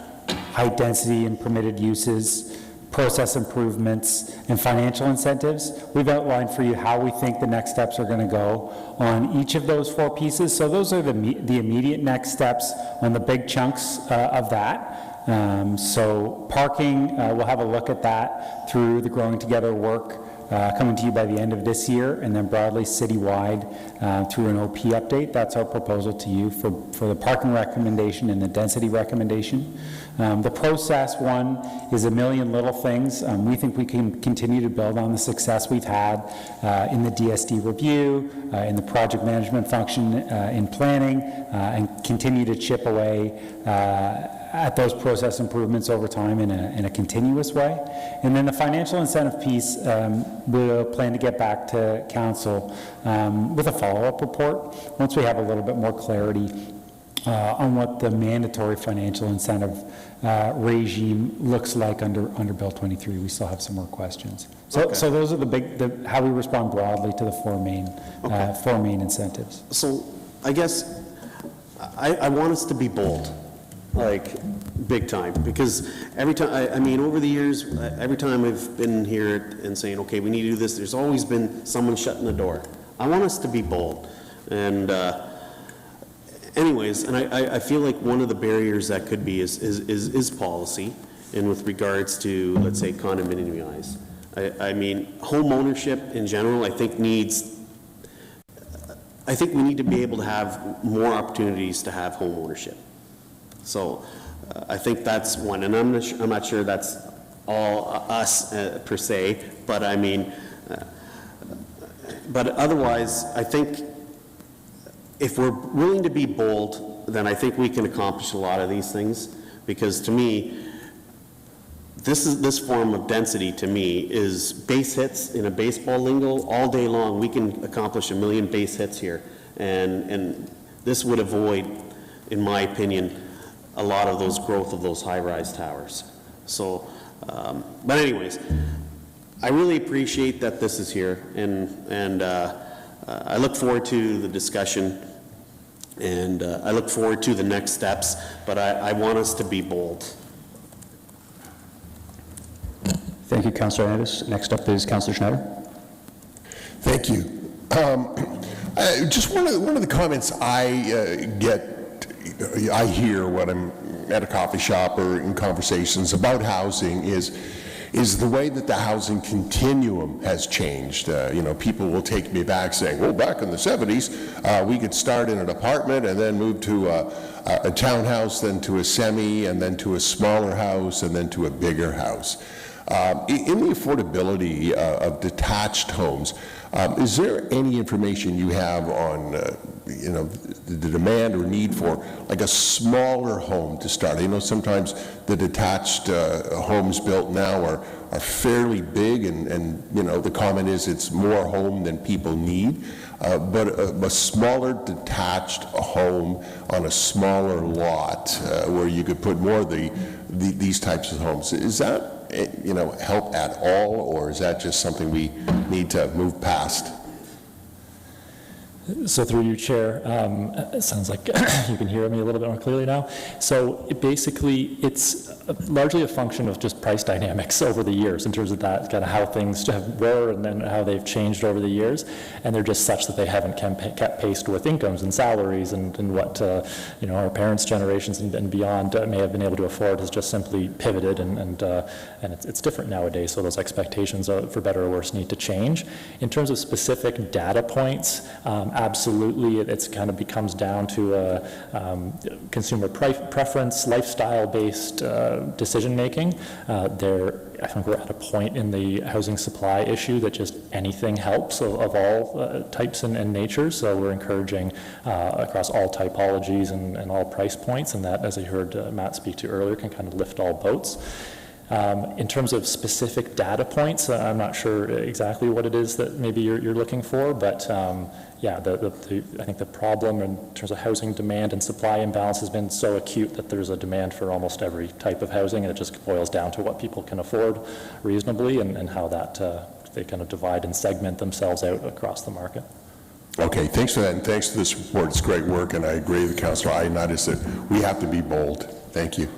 height density and permitted uses, process improvements, and financial incentives, we've outlined for you how we think the next steps are going to go on each of those 4 pieces. So those are the immediate next steps on the big chunks of that. So parking, we'll have a look at that through the Growing Together work coming to you by the end of this year, and then broadly citywide through an OP update. That's our proposal to you for the parking recommendation and the density recommendation. The process one is a million little things. We think we can continue to build on the success we've had in the DSD review, in the project management function, in planning, and continue to chip away at those process improvements over time in a continuous way. And then the financial incentive piece, we'll plan to get back to council with a follow-up report once we have a little bit more clarity on what the mandatory financial incentive regime looks like under Bill 23. We still have some more questions. So, Okay. so those are how we respond broadly to the 4 main incentives. So I guess I want us to be bold, like big time, because every time, I mean, over the years, every time I've been here and saying, okay, we need to do this, there's always been someone shutting the door. I want us to be bold. And anyways, and I feel like one of the barriers that could be is policy, and with regards to, let's say, condominium-wise. I mean, home ownership in general, I think we need to be able to have more opportunities to have home ownership. So I think that's one, and I'm not sure that's all us per se, but I mean, but otherwise, I think if we're willing to be bold, then I think we can accomplish a lot of these things, because to me, this form of density to me is base hits in a baseball lingo all day long. We can accomplish 1 million base hits here, and this would avoid, in my opinion, a lot of those growth of those high-rise towers. So, but anyways, I really appreciate that this is here, and I look forward to the discussion, and I look forward to the next steps, but I want us to be bold. Thank you, Councillor Hernandez. Next up is Councillor Schneider. Thank you. Just one of the comments I get, I hear when I'm at a coffee shop or in conversations about housing is the way that the housing continuum has changed. People will take me back saying, well, back in the 70s, we could start in an apartment and then move to a townhouse, then to a semi, and then to a smaller house, and then to a bigger house. In the affordability of detached homes, is there any information you have on, the demand or need for like a smaller home to start? I know sometimes the detached homes built now are fairly big, and the comment is it's more home than people need. But a smaller detached home on a smaller lot where you could put more of these types of homes, is that help at all, or is that just something we need to move past? So through you, Chair, it sounds like you can hear me a little bit more clearly now. So it's largely a function of just price dynamics over the years in terms of that kind of how things were and then how they've changed over the years. And they're just such that they haven't kept pace with incomes and salaries and what our parents' generations and beyond may have been able to afford has just simply pivoted and it's different nowadays. So those expectations, for better or worse, need to change. In terms of specific data points, absolutely, it's kind of becomes down to consumer preference, lifestyle-based decision-making. I think we're at a point in the housing supply issue that just anything helps of all types and natures. So we're encouraging across all typologies and all price points, and that, as I heard Matt speak to earlier, can kind of lift all boats. In terms of specific data points, I'm not sure exactly what it is that maybe you're looking for, but I think the problem in terms of housing demand and supply imbalance has been so acute that there's a demand for almost every type of housing, and it just boils down to what people can afford reasonably and how that they kind of divide and segment themselves out across the market. Okay, thanks for that, and thanks for this report. It's great work, and I agree with Councillor Ioannidis that we have to be bold. Thank you.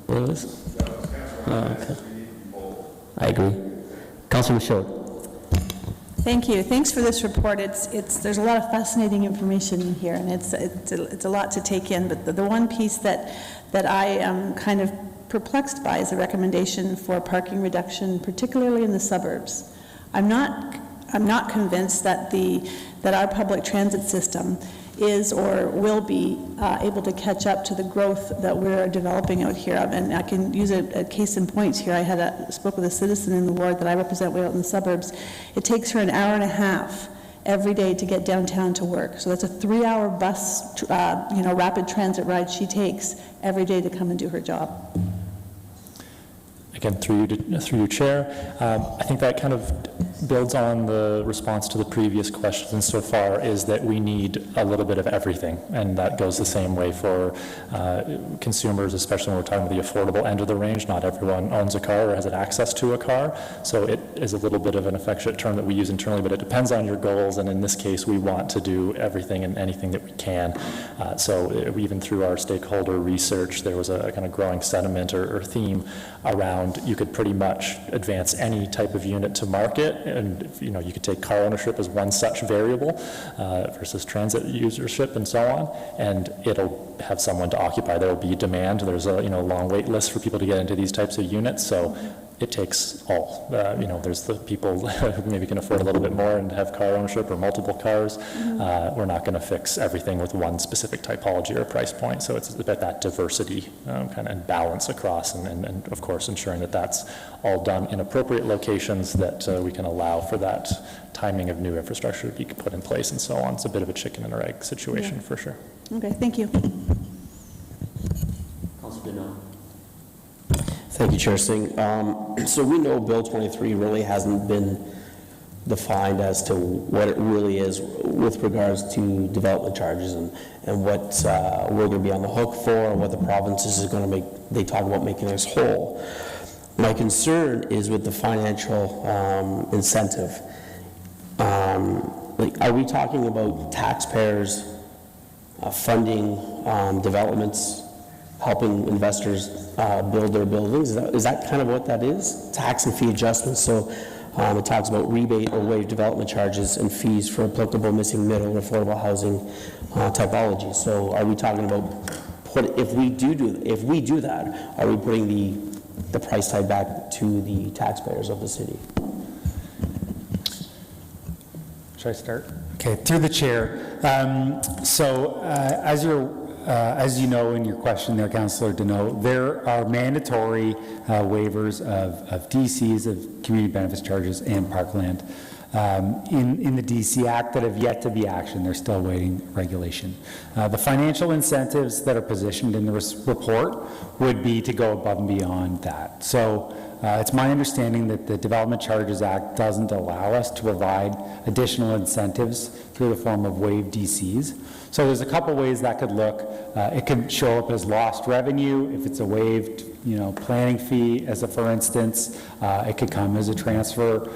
What was it? Okay. I agree. Councillor Michaud. Thank you. Thanks for this report. There's a lot of fascinating information in here, and it's a lot to take in. But the one piece that I am kind of perplexed by is the recommendation for parking reduction, particularly in the suburbs. I'm not convinced that our public transit system is or will be able to catch up to the growth that we're developing out here. And I can use a case in point here. I spoke with a citizen in the ward that I represent way out in the suburbs. It takes her an hour and a half every day to get downtown to work. So that's a 3-hour bus, rapid transit ride she takes every day to come and do her job. Again, through you, Chair, I think that kind of builds on the response to the previous questions insofar is that we need a little bit of everything, and that goes the same way for consumers, especially when we're talking about the affordable end of the range. Not everyone owns a car or has access to a car, so it is a little bit of an affectionate term that we use internally, but it depends on your goals, and in this case, we want to do everything and anything that we can. So even through our stakeholder research, there was a kind of growing sentiment or theme around you could pretty much advance any type of unit to market, and you could take car ownership as one such variable versus transit usership and so on, and it'll have someone to occupy. There will be demand. There's a long wait list for people to get into these types of units, so it takes all. There's the people who maybe can afford a little bit more and have car ownership or multiple cars. We're not going to fix everything with one specific typology or price point, so it's about that diversity kind of and balance across, and of course ensuring that that's all done in appropriate locations that we can allow for that timing of new infrastructure to be put in place and so on. It's a bit of a chicken and egg situation for sure. Okay, thank you. Councillor Benoit. Thank you, Chair Singh. So we know Bill 23 really hasn't been defined as to what it really is with regards to development charges and what we're going to be on the hook for and what the provinces is going to make. They talk about making us whole. My concern is with the financial incentive. Are we talking about taxpayers funding developments, helping investors build their buildings? Is that kind of what that is? Tax and fee adjustments. So it talks about rebate or waive development charges and fees for applicable missing middle and affordable housing typology. So are we talking about if we do that, are we putting the price tag back to the taxpayers of the city? Should I start? Okay, through the chair. As you're as you know in your question there, Councillor Deneau, there are mandatory waivers of DCs, of community benefits charges, and parkland in the DC Act that have yet to be actioned. They're still awaiting regulation. The financial incentives that are positioned in the report would be to go above and beyond that. So it's my understanding that the Development Charges Act doesn't allow us to provide additional incentives through the form of waived DCs. So there's a couple ways that could look. It could show up as lost revenue if it's a waived, planning fee, as a for instance. It could come as a transfer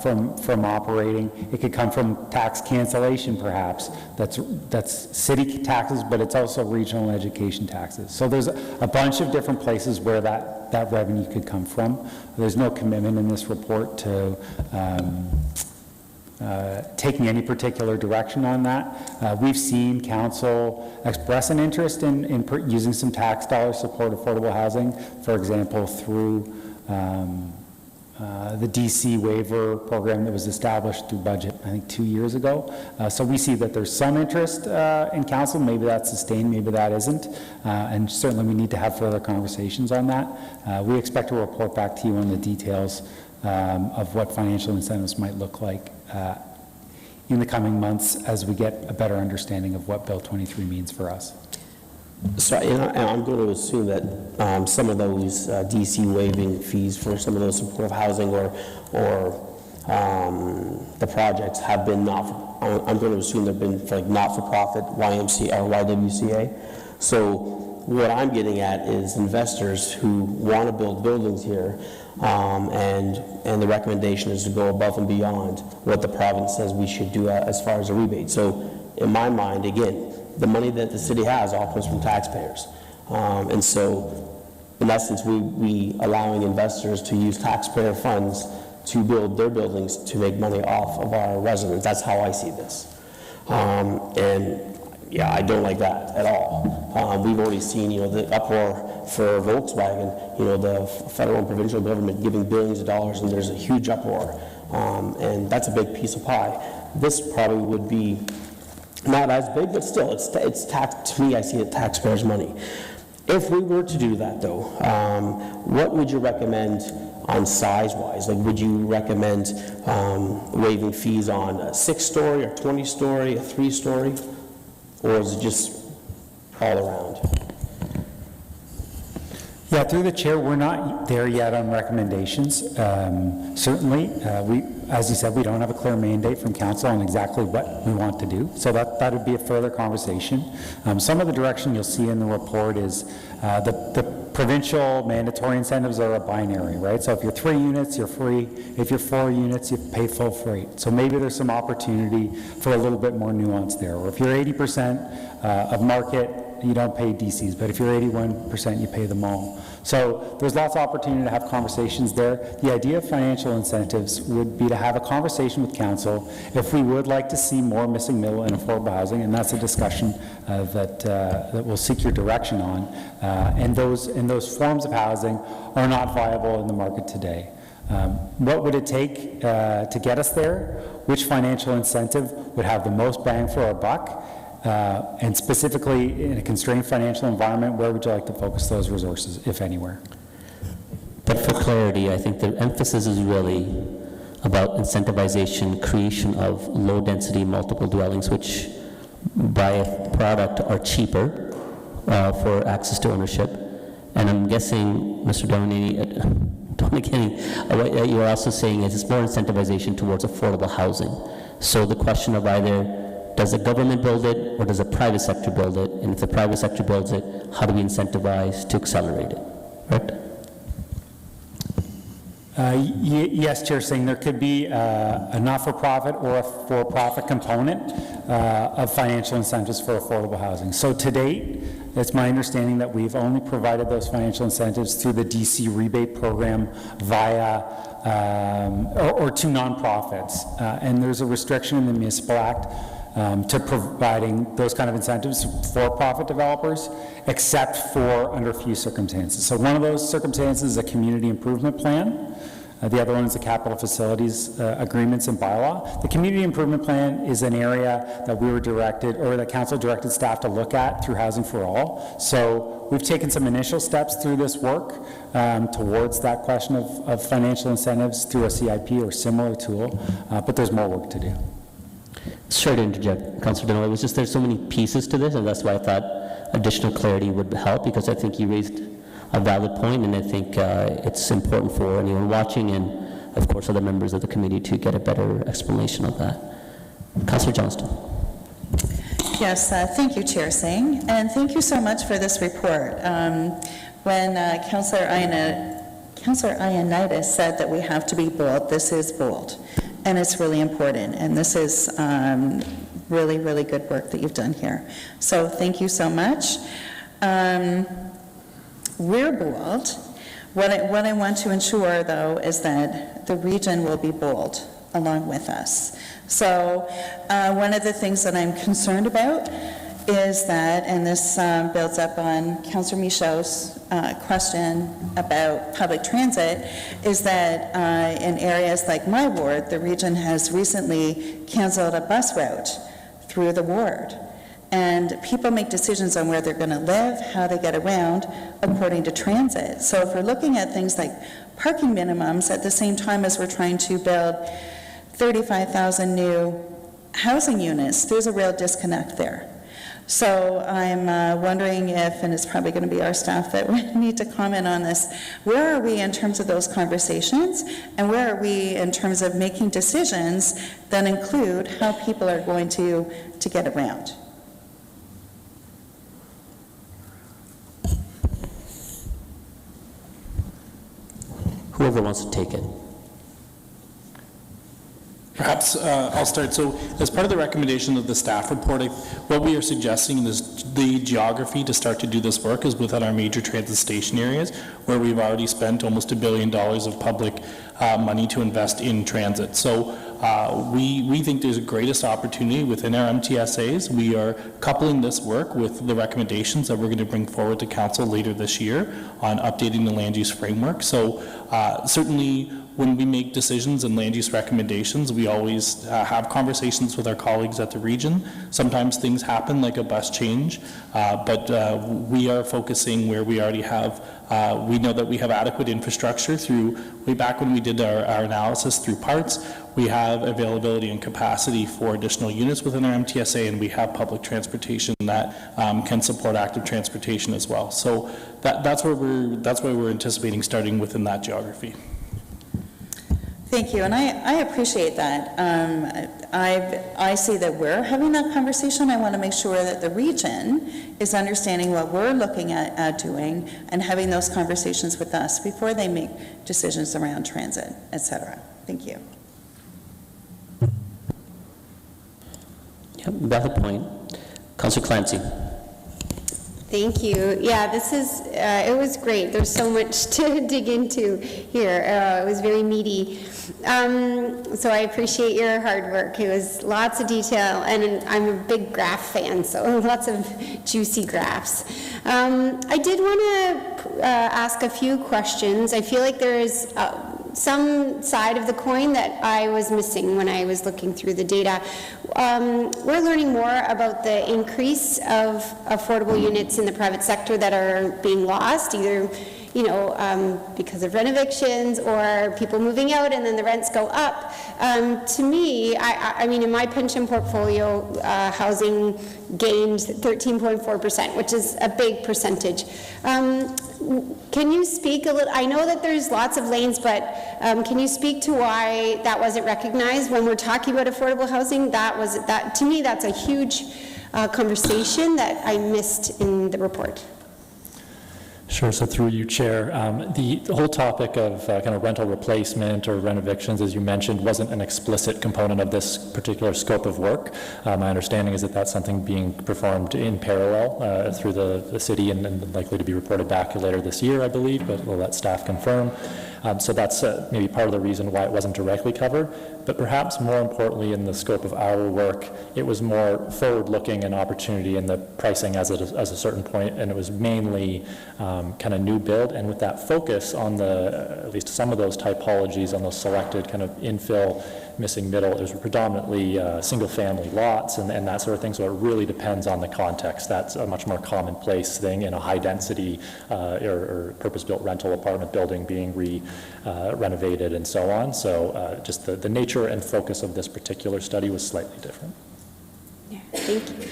from operating. It could come from tax cancellation, perhaps. That's city taxes, but it's also regional education taxes. So there's a bunch of different places where that revenue could come from. There's no commitment in this report to taking any particular direction on that. We've seen council express an interest in using some tax dollars to support affordable housing, for example, through the DC waiver program that was established through budget, I think 2 years ago. So we see that there's some interest in council. Maybe that's sustained, maybe that isn't. And certainly we need to have further conversations on that. We expect to report back to you on the details of what financial incentives might look like in the coming months as we get a better understanding of what Bill 23 means for us. So, and I'm going to assume that some of those DC waiving fees for some of those supportive housing or the projects have been I'm going to assume they've been for like not-for-profit YMCA or YWCA. So what I'm getting at is investors who want to build buildings here, and the recommendation is to go above and beyond what the province says we should do as far as a rebate. So in my mind, again, the money that the city has all comes from taxpayers. And so in essence, we allowing investors to use taxpayer funds to build their buildings to make money off of our residents. That's how I see this. And yeah, I don't like that at all. We've already seen, the uproar for Volkswagen, the federal and provincial government giving billions of dollars, and there's a huge uproar. And that's a big piece of pie. This probably would be not as big, but still, it's tax. To me, I see it taxpayers' money. If we were to do that, though, what would you recommend on size-wise? Like, would you recommend waiving fees on a 6-story or 20-story, a 3-story? Or is it just all around? Yeah, through the chair, we're not there yet on recommendations. Certainly, as you said, we don't have a clear mandate from council on exactly what we want to do. So that would be a further conversation. Some of the direction you'll see in the report is the provincial mandatory incentives are a binary, right? So if you're 3 units, you're free. If you're 4 units, you pay full freight. So maybe there's some opportunity for a little bit more nuance there. Or if you're 80% of market, you don't pay DCs, but if you're 81%, you pay them all. So there's lots of opportunity to have conversations there. The idea of financial incentives would be to have a conversation with council if we would like to see more missing middle and affordable housing, and that's a discussion that we'll seek your direction on. And those forms of housing are not viable in the market today. What would it take to get us there? Which financial incentive would have the most bang for our buck? And specifically in a constrained financial environment, where would you like to focus those resources, if anywhere? But for clarity, I think the emphasis is really about incentivization, creation of low-density multiple dwellings, which by a product are cheaper for access to ownership. And I'm guessing, Mr. Dominici, what you're also saying is it's more incentivization towards affordable housing. So the question of either does the government build it or does the private sector build it? And if the private sector builds it, how do we incentivize to accelerate it, right? Yes, Chair Singh, there could be a not-for-profit or a for-profit component of financial incentives for affordable housing. So to date, it's my understanding that we've only provided those financial incentives through the DC rebate program via or to nonprofits. And there's a restriction in the Municipal Act to providing those kind of incentives for profit developers, except for under a few circumstances. So one of those circumstances is a community improvement plan. The other one is the capital facilities agreements and bylaw. The community improvement plan is an area that we were directed, or that council directed staff to look at through Housing for All. So we've taken some initial steps through this work towards that question of financial incentives through a CIP or similar tool, but there's more work to do. Sorry to interject, Councillor Donnelly. It was just there's so many pieces to this, and that's why I thought additional clarity would help, because I think you raised a valid point, and I think it's important for anyone watching and, of course, other members of the committee to get a better explanation of that. Councillor Johnston. Yes, thank you, Chair Singh, and thank you so much for this report. When Councillor Ioannidis said that we have to be bold, this is bold, and it's really important, and this is really, really good work that you've done here. So thank you so much. We're bold. What I want to ensure, though, is that the region will be bold along with us. So one of the things that I'm concerned about is that, and this builds up on Councillor Michaud's question about public transit, is that in areas like my ward, the region has recently canceled a bus route through the ward. And people make decisions on where they're going to live, how they get around, according to transit. So if we're looking at things like parking minimums at the same time as we're trying to build 35,000 new housing units, there's a real disconnect there. So I'm wondering if, and it's probably going to be our staff that we need to comment on this, where are we in terms of those conversations, and where are we in terms of making decisions that include how people are going to get around? Whoever wants to take it. Perhaps I'll start. So as part of the recommendation of the staff report, what we are suggesting is the geography to start to do this work is within our major transit station areas, where we've already spent almost $1 billion of public money to invest in transit. So we think there's a greatest opportunity within our MTSAs. We are coupling this work with the recommendations that we're going to bring forward to council later this year on updating the land use framework. So certainly when we make decisions and land use recommendations, we always have conversations with our colleagues at the region. Sometimes things happen like a bus change, but we are focusing where we already have, we know that we have adequate infrastructure through, way back when we did our analysis through parts, we have availability and capacity for additional units within our MTSA, and we have public transportation that can support active transportation as well. So that's why we're anticipating starting within that geography. Thank you, and I appreciate that. I see that we're having that conversation. I want to make sure that the region is understanding what we're looking at doing and having those conversations with us before they make decisions around transit, et cetera. Thank you. Yep, valid point. Councillor Clancy. Thank you. Yeah, this is, it was great. There's so much to dig into here. It was very meaty. So I appreciate your hard work. It was lots of detail, and I'm a big graph fan, so lots of juicy graphs. I did want to ask a few questions. I feel like there is some side of the coin that I was missing when I was looking through the data. We're learning more about the increase of affordable units in the private sector that are being lost, either because of renovations or people moving out and then the rents go up. To me, I mean, in my pension portfolio, housing gained 13.4%, which is a big percentage. Can you speak a little, I know that there's lots of lanes, but can you speak to why that wasn't recognized when we're talking about affordable housing? To me, that's a huge conversation that I missed in the report. Sure. So through you, Chair, the whole topic of kind of rental replacement or renovictions, as you mentioned, wasn't an explicit component of this particular scope of work. My understanding is that that's something being performed in parallel through the city and likely to be reported back later this year, I believe, but we'll let staff confirm. So that's maybe part of the reason why it wasn't directly covered. But perhaps more importantly, in the scope of our work, it was more forward-looking and opportunity in the pricing as a certain point, and it was mainly kind of new build, and with that focus on at least some of those typologies, on those selected kind of infill, missing middle, it was predominantly single-family lots and that sort of thing, so it really depends on the context. That's a much more commonplace thing in a high-density or purpose-built rental apartment building being renovated and so on. So just the nature and focus of this particular study was slightly different. Yeah, thank you.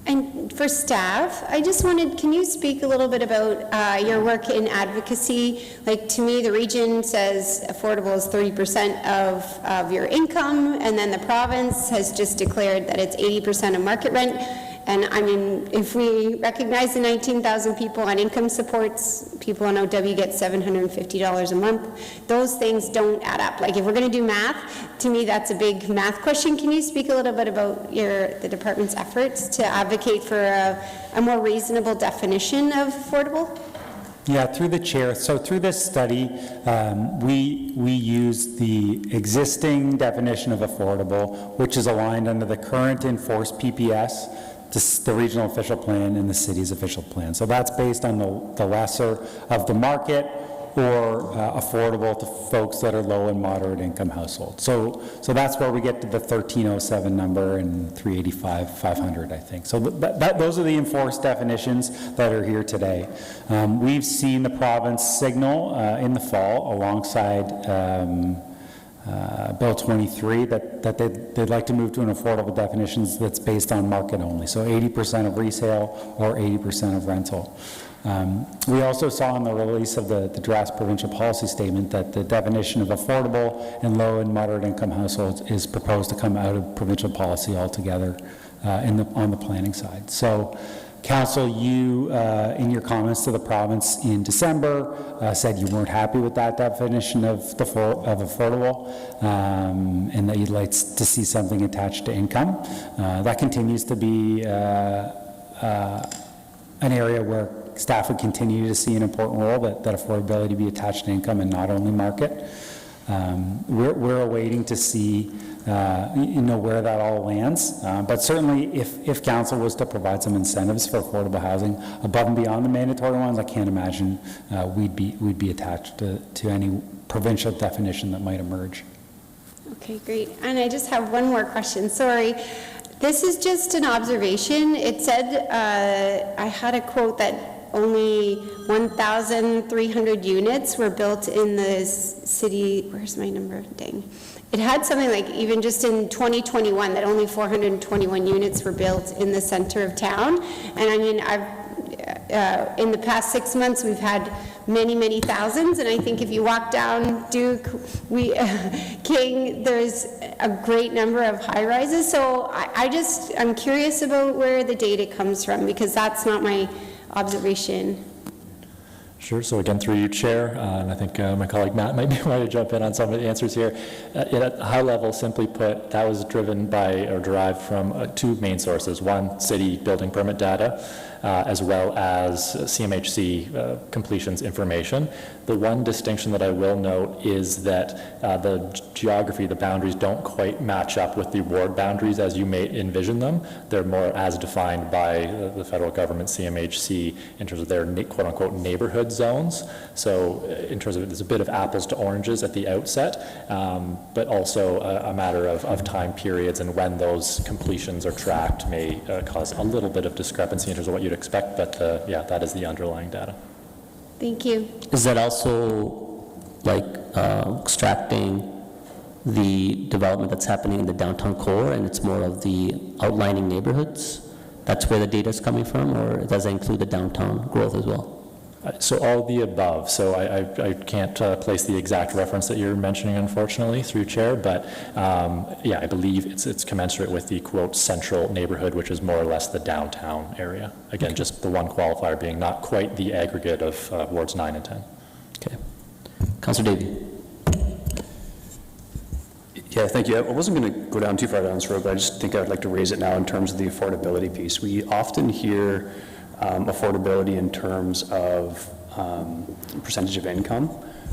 And for staff, I just wanted, can you speak a little bit about your work in advocacy? Like, to me, the region says affordable is 30% of your income, and then the province has just declared that it's 80% of market rent. And I mean, if we recognize the 19,000 people on income supports, people on OW get $750 a month, those things don't add up. Like, if we're going to do math, to me that's a big math question. Can you speak a little bit about the department's efforts to advocate for a more reasonable definition of affordable? Yeah, through the chair. So through this study, we use the existing definition of affordable, which is aligned under the current enforced PPS, the regional official plan, and the city's official plan. So that's based on the lesser of the market, or affordable to folks that are low and moderate income households. So that's where we get to the 1307 number and 385, 500, I think. So those are the enforced definitions that are here today. We've seen the province signal in the fall alongside Bill 23 that they'd like to move to an affordable definitions that's based on market only. So 80% of resale or 80% of rental. We also saw in the release of the draft provincial policy statement that the definition of affordable and low and moderate income households is proposed to come out of provincial policy altogether on the planning side. So Council, you, in your comments to the province in December, said you weren't happy with that definition of affordable, and that you'd like to see something attached to income. That continues to be an area where staff would continue to see an important role, that affordability be attached to income and not only market. We're awaiting to see where that all lands, but certainly if council was to provide some incentives for affordable housing above and beyond the mandatory ones, I can't imagine we'd be attached to any provincial definition that might emerge. Okay, great. And I just have one more question, sorry. This is just an observation. It said, I had a quote that only 1,300 units were built in the city. Where's my number? Dang. It had something like, even just in 2021, that only 421 units were built in the center of town. And I mean, in the past 6 months, we've had many, many thousands. And I think if you walk down Duke, King, there's a great number of high rises. So I'm curious about where the data comes from, because that's not my observation. Sure. So again, through you, Chair, and I think my colleague Matt might be ready to jump in on some of the answers here. At a high level, simply put, that was driven by or derived from two main sources. One, city building permit data, as well as CMHC completions information. The one distinction that I will note is that the geography, the boundaries don't quite match up with the ward boundaries as you may envision them. They're more as defined by the federal government, CMHC, in terms of their quote-unquote neighborhood zones. So in terms of, there's a bit of apples to oranges at the outset, but also a matter of time periods, and when those completions are tracked may cause a little bit of discrepancy in terms of what you'd expect, but yeah, that is the underlying data. Thank you. Is that also like extracting the development that's happening in the downtown core, and it's more of the outlining neighborhoods? That's where the data is coming from, or does that include the downtown growth as well? So all of the above. So I can't place the exact reference that you're mentioning, unfortunately, through Chair, but yeah, I believe it's commensurate with the quote central neighborhood, which is more or less the downtown area. Again, okay. Just the one qualifier being not quite the aggregate of wards 9 and 10. Okay. Councillor Davey. Yeah, thank you. I wasn't going to go down too far down this road, but I just think I would like to raise it now in terms of the affordability piece. We often hear affordability in terms of percentage of income.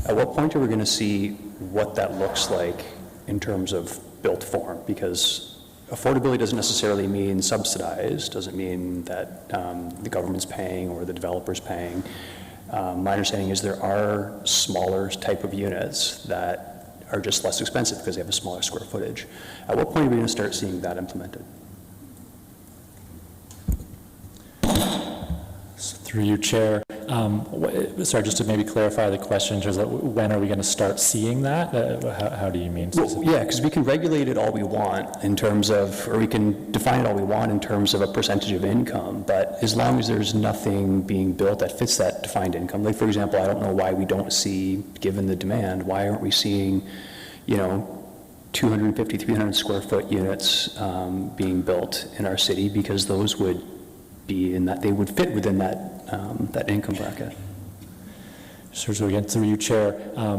At what point are we going to see what that looks like in terms of built form? Because affordability doesn't necessarily mean subsidized, doesn't mean that the government's paying or the developer's paying. My understanding is there are smaller type of units that are just less expensive because they have a smaller square footage. At what point are we going to start seeing that implemented? Through you, Chair. Sorry, just to maybe clarify the question, in terms of when are we going to start seeing that? How do you mean specifically? Well, yeah, because we can regulate it all we want in terms of, or we can define it all we want in terms of a percentage of income, but as long as there's nothing being built that fits that defined income, like for example, I don't know why we don't see, given the demand, why aren't we seeing, 250, 300 square foot units being built in our city, because those would be in that, they would fit within that that income bracket. So again, through you, Chair,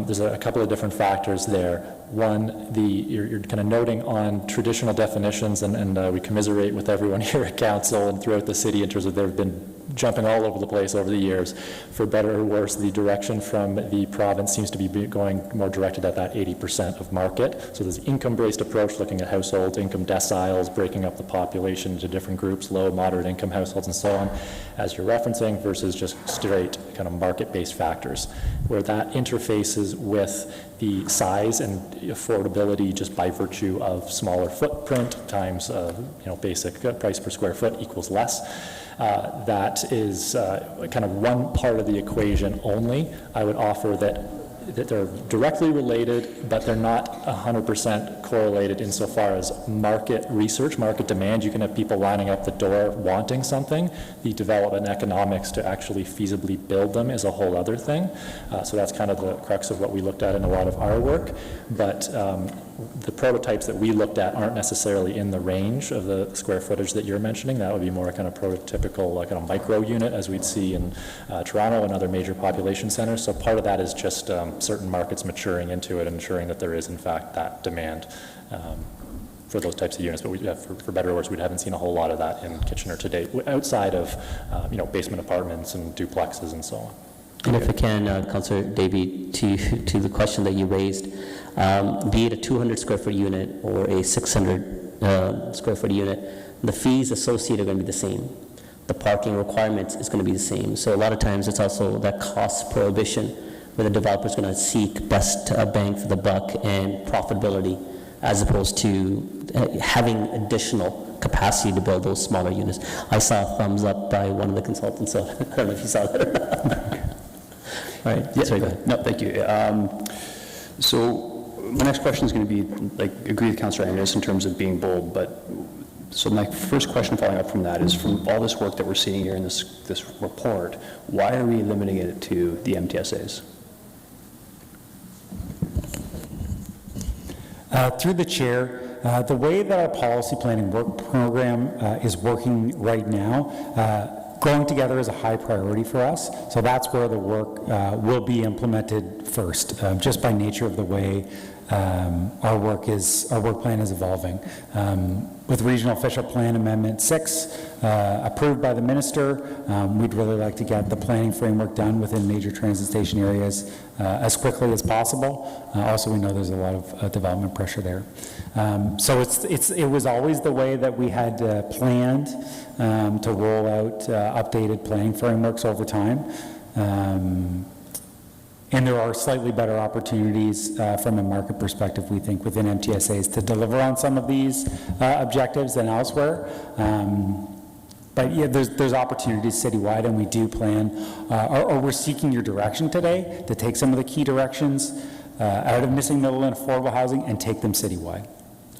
there's a couple of different factors there. One, you're kind of noting on traditional definitions, and we commiserate with everyone here at council and throughout the city in terms of they've been jumping all over the place over the years. For better or worse, the direction from the province seems to be going more directed at that 80% of market. So there's an income-based approach, looking at household income deciles, breaking up the population into different groups, low, moderate income households, and so on, as you're referencing, versus just straight kind of market-based factors, where that interfaces with the size and affordability just by virtue of smaller footprint times basic price per square foot equals less. That is kind of one part of the equation only. I would offer that they're directly related, but they're not 100% correlated insofar as market research, market demand. You can have people lining up the door wanting something. The development economics to actually feasibly build them is a whole other thing. So that's kind of the crux of what we looked at in a lot of our work. But the prototypes that we looked at aren't necessarily in the range of the square footage that you're mentioning. That would be more kind of prototypical, like a micro unit, as we'd see in Toronto and other major population centers. So part of that is just certain markets maturing into it and ensuring that there is, in fact, that demand for those types of units. But we have, for better or worse, we haven't seen a whole lot of that in Kitchener to date, outside of basement apartments and duplexes and so on. And if I can, Councillor Davey, to the question that you raised, be it a 200 square foot unit or a 600 square foot unit, the fees associated are going to be the same. The parking requirements is going to be the same. So a lot of times it's also that cost prohibition where the developer is going to seek best bang for the buck and profitability, as opposed to having additional capacity to build those smaller units. I saw a thumbs up by one of the consultants, so I don't know if you saw that or not. All right, Yeah, sorry, go ahead. No, thank you. So my next question is going to be, agree with Councillor Angus in terms of being bold, but so my first question following up from that is, from all this work that we're seeing here in this report, why are we limiting it to the MTSAs? Through the chair, the way that our policy planning work program is working right now, growing together is a high priority for us, so that's where the work will be implemented first, just by nature of the way our work plan is evolving. With Regional Official Plan Amendment 6 approved by the minister, we'd really like to get the planning framework done within major transit station areas as quickly as possible. Also, we know there's a lot of development pressure there. So it was always the way that we had planned to roll out updated planning frameworks over time. And there are slightly better opportunities from a market perspective, we think, within MTSAs to deliver on some of these objectives than elsewhere. But yeah, there's opportunities citywide, and we do plan, or we're seeking your direction today to take some of the key directions out of missing middle and affordable housing and take them citywide.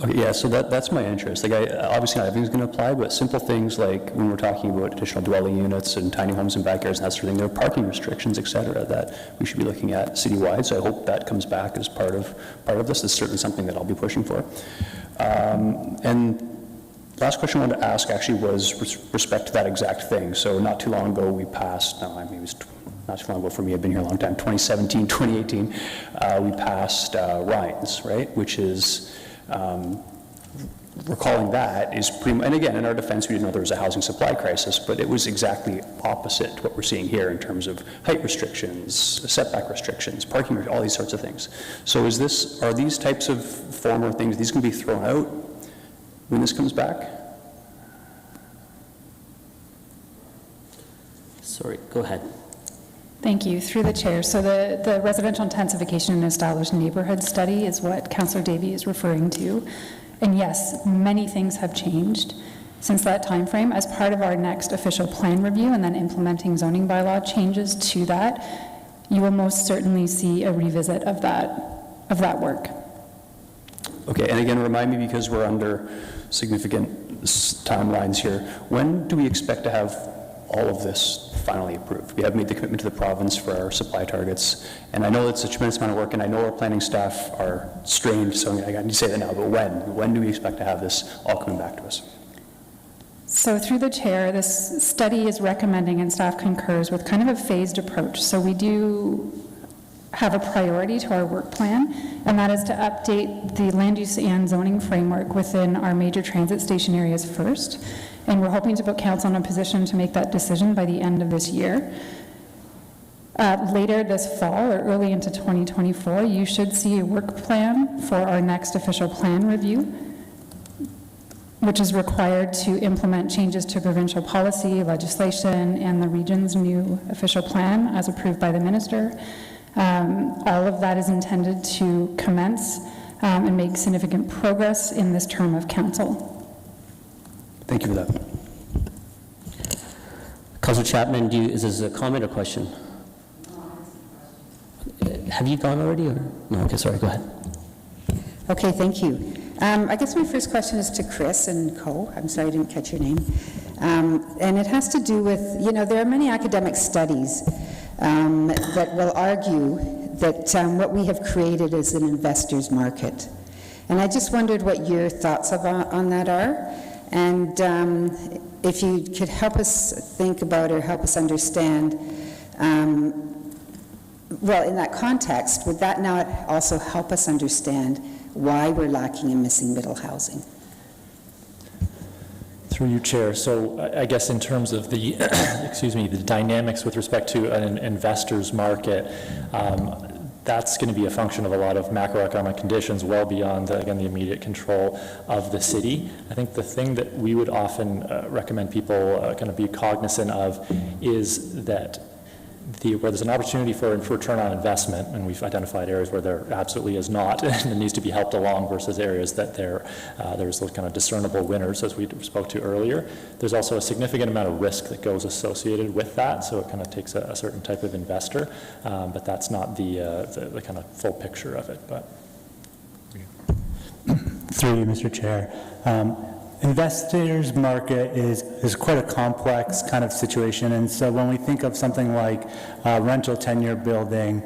Okay, yeah, so that's my interest. Obviously not everything's going to apply, but simple things like when we're talking about additional dwelling units and tiny homes and backyards and that sort of thing, there are parking restrictions, et cetera, that we should be looking at citywide. So I hope that comes back as part of this. It's certainly something that I'll be pushing for. And last question I wanted to ask actually was with respect to that exact thing. So not too long ago we passed, it was not too long ago for me, I've been here a long time, 2017, 2018, we passed RINES, right, which is recalling that is pretty, and again, in our defense, we didn't know there was a housing supply crisis, but it was exactly opposite to what we're seeing here in terms of height restrictions, setback restrictions, parking, all these sorts of things. So are these types of former things, these can be thrown out when this comes back? Sorry, go ahead. Thank you. Through the chair. So the residential intensification and established neighborhood study is what Councillor Davey is referring to. And yes, many things have changed since that time frame. As part of our next official plan review and then implementing zoning bylaw changes to that, you will most certainly see a revisit of that work. Okay, and again, remind me, because we're under significant timelines here, when do we expect to have all of this finally approved? We have made the commitment to the province for our supply targets, and I know it's a tremendous amount of work, and I know our planning staff are strained, so I need to say that now, but when do we expect to have this all coming back to us? So through the chair, this study is recommending, and staff concurs with, kind of a phased approach. So we do have a priority to our work plan, and that is to update the land use and zoning framework within our major transit station areas first. And we're hoping to put council in a position to make that decision by the end of this year. Later this fall or early into 2024, you should see a work plan for our next official plan review, which is required to implement changes to provincial policy, legislation, and the region's new official plan as approved by the minister. All of that is intended to commence and make significant progress in this term of council. Thank you for that. Councillor Chapman, is this a comment or question? Have you gone already? Or? No, okay, sorry, go ahead. Okay, thank you. I guess my first question is to Chris and Co. I'm sorry I didn't catch your name. And it has to do with, there are many academic studies that will argue that what we have created is an investor's market. And I just wondered what your thoughts on that are. And if you could help us think about or help us understand, well, in that context, would that not also help us understand why we're lacking in missing middle housing? Through you, Chair. So I guess in terms of the, excuse me, the dynamics with respect to an investor's market, that's going to be a function of a lot of macroeconomic conditions well beyond, again, the immediate control of the city. I think the thing that we would often recommend people kind of be cognizant of is that where there's an opportunity for return on investment, and we've identified areas where there absolutely is not, and it needs to be helped along, versus areas that there's those kind of discernible winners, as we spoke to earlier. There's also a significant amount of risk that goes associated with that, so it kind of takes a certain type of investor, but that's not the kind of full picture of it. But through you, Mr. Chair. Investors' market is quite a complex kind of situation, and so when we think of something like a rental tenure building,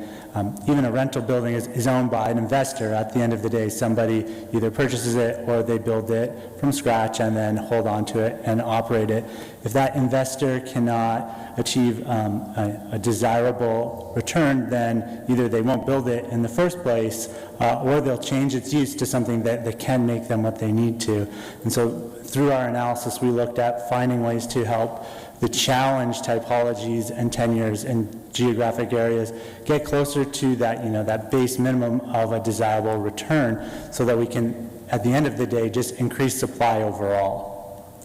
even a rental building is owned by an investor. At the end of the day, somebody either purchases it or they build it from scratch and then hold on to it and operate it. If that investor cannot achieve a desirable return, then either they won't build it in the first place or they'll change its use to something that can make them what they need to. And so through our analysis, we looked at finding ways to help the challenge typologies and tenures in geographic areas get closer to that, that base minimum of a desirable return, so that we can, at the end of the day, just increase supply overall.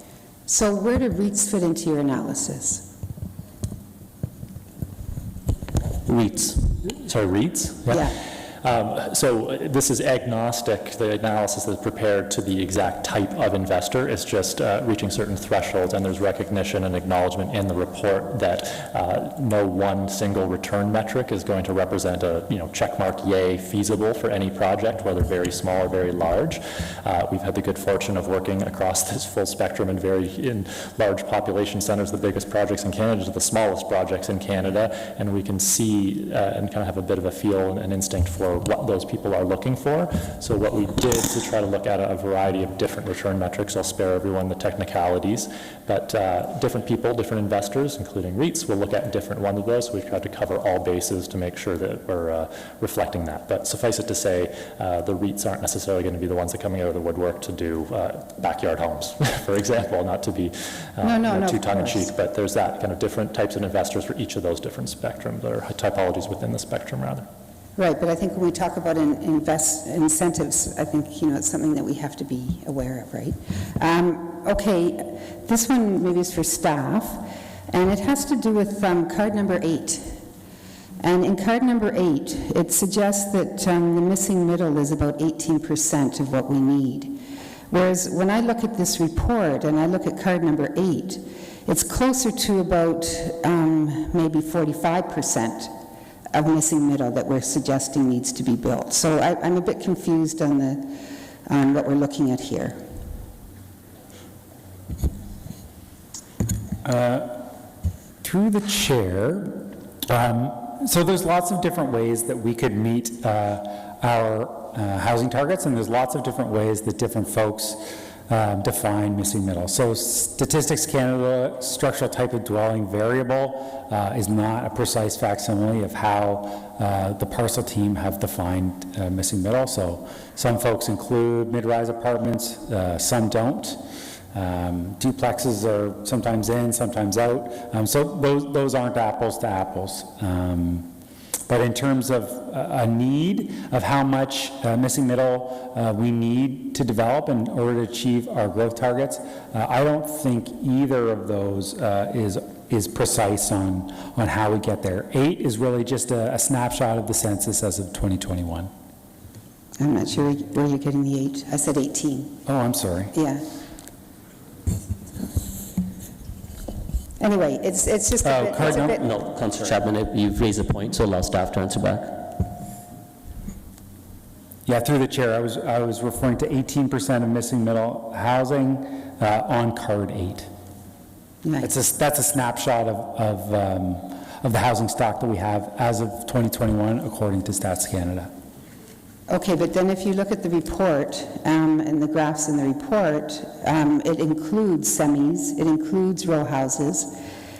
So where do REITs fit into your analysis? REITs? Sorry, REITs? Yeah. So this is agnostic. The analysis is prepared to the exact type of investor. It's just reaching certain thresholds, and there's recognition and acknowledgement in the report that no one single return metric is going to represent a checkmark yay feasible for any project, whether very small or very large. We've had the good fortune of working across this full spectrum in large population centers, the biggest projects in Canada to the smallest projects in Canada, and we can see and kind of have a bit of a feel and instinct for for what those people are looking for. So what we did to try to look at a variety of different return metrics, I'll spare everyone the technicalities, but different people, different investors, including REITs, will look at different one of those. So we've tried to cover all bases to make sure that we're reflecting that. But suffice it to say, the REITs aren't necessarily going to be the ones that are coming out of the woodwork to do backyard homes, for example, not to be too tongue-in-cheek, but there's that kind of different types of investors for each of those different spectrums, or typologies within the spectrum, rather. Right, but I think when we talk about incentives, I think, it's something that we have to be aware of, right? Okay, this one maybe is for staff, and it has to do with card number 8. And in card number 8, it suggests that the missing middle is about 18% of what we need. Whereas when I look at this report and I look at card number 8, it's closer to about maybe 45% of missing middle that we're suggesting needs to be built. So I'm a bit confused on what we're looking at here. Through the chair, so there's lots of different ways that we could meet our housing targets, and there's lots of different ways that different folks define missing middle. So Statistics Canada structural type of dwelling variable is not a precise facsimile of how the parcel team have defined missing middle. So some folks include mid-rise apartments, some don't. Duplexes are sometimes in, sometimes out. So those aren't apples to apples. But in terms of a need of how much missing middle we need to develop in order to achieve our growth targets, I don't think either of those is precise on how we get there. 8 is really just a snapshot of the census as of 2021. I'm not sure where you're getting the 8. I said 18. Oh, I'm sorry. Yeah. Anyway, it's just a bit... Card number? No, Councillor Chapman, you've raised a point, so allow staff to answer back. Yeah, through the chair, I was referring to 18% of missing middle housing on card 8. Nice. That's a snapshot of the housing stock that we have as of 2021, according to Stats Canada. Okay, but then if you look at the report and the graphs in the report, it includes semis, it includes row houses,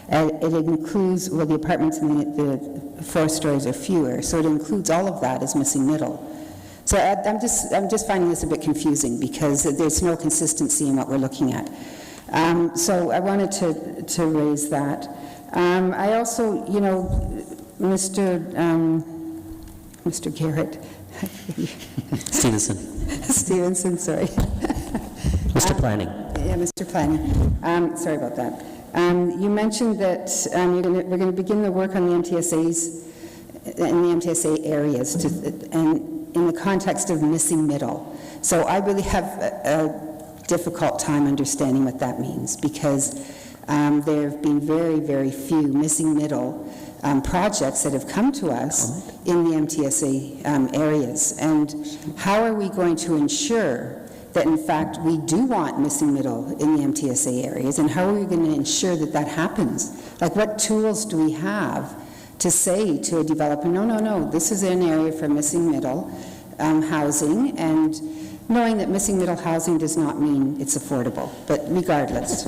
it includes, well, the apartments in the 4 stories or fewer, so it includes all of that as missing middle. So I'm just finding this a bit confusing because there's no consistency in what we're looking at. So I wanted to raise that. I also, Mr. Garrett, Stevenson, sorry. Mr. Planning. Yeah, Mr. Planning. Sorry about that. You mentioned that we're going to begin the work on the MTSAs in the MTSA areas and in the context of missing middle. So I really have a difficult time understanding what that means because there have been very, very few missing middle projects that have come to us in the MTSA areas. And how are we going to ensure that, in fact, we do want missing middle in the MTSA areas? And how are we going to ensure that that happens? Like, what tools do we have to say to a developer, no, this is an area for missing middle housing, and knowing that missing middle housing does not mean it's affordable, but regardless.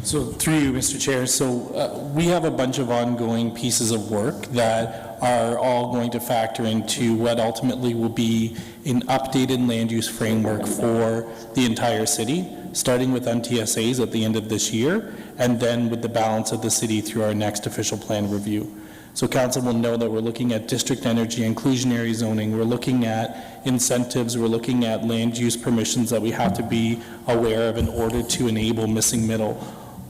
So through you, Mr. Chair, so we have a bunch of ongoing pieces of work that are all going to factor into what ultimately will be an updated land use framework for the entire city, starting with MTSAs at the end of this year, and then with the balance of the city through our next official plan review. So council will know that we're looking at district energy inclusionary zoning, we're looking at incentives, we're looking at land use permissions that we have to be aware of in order to enable missing middle.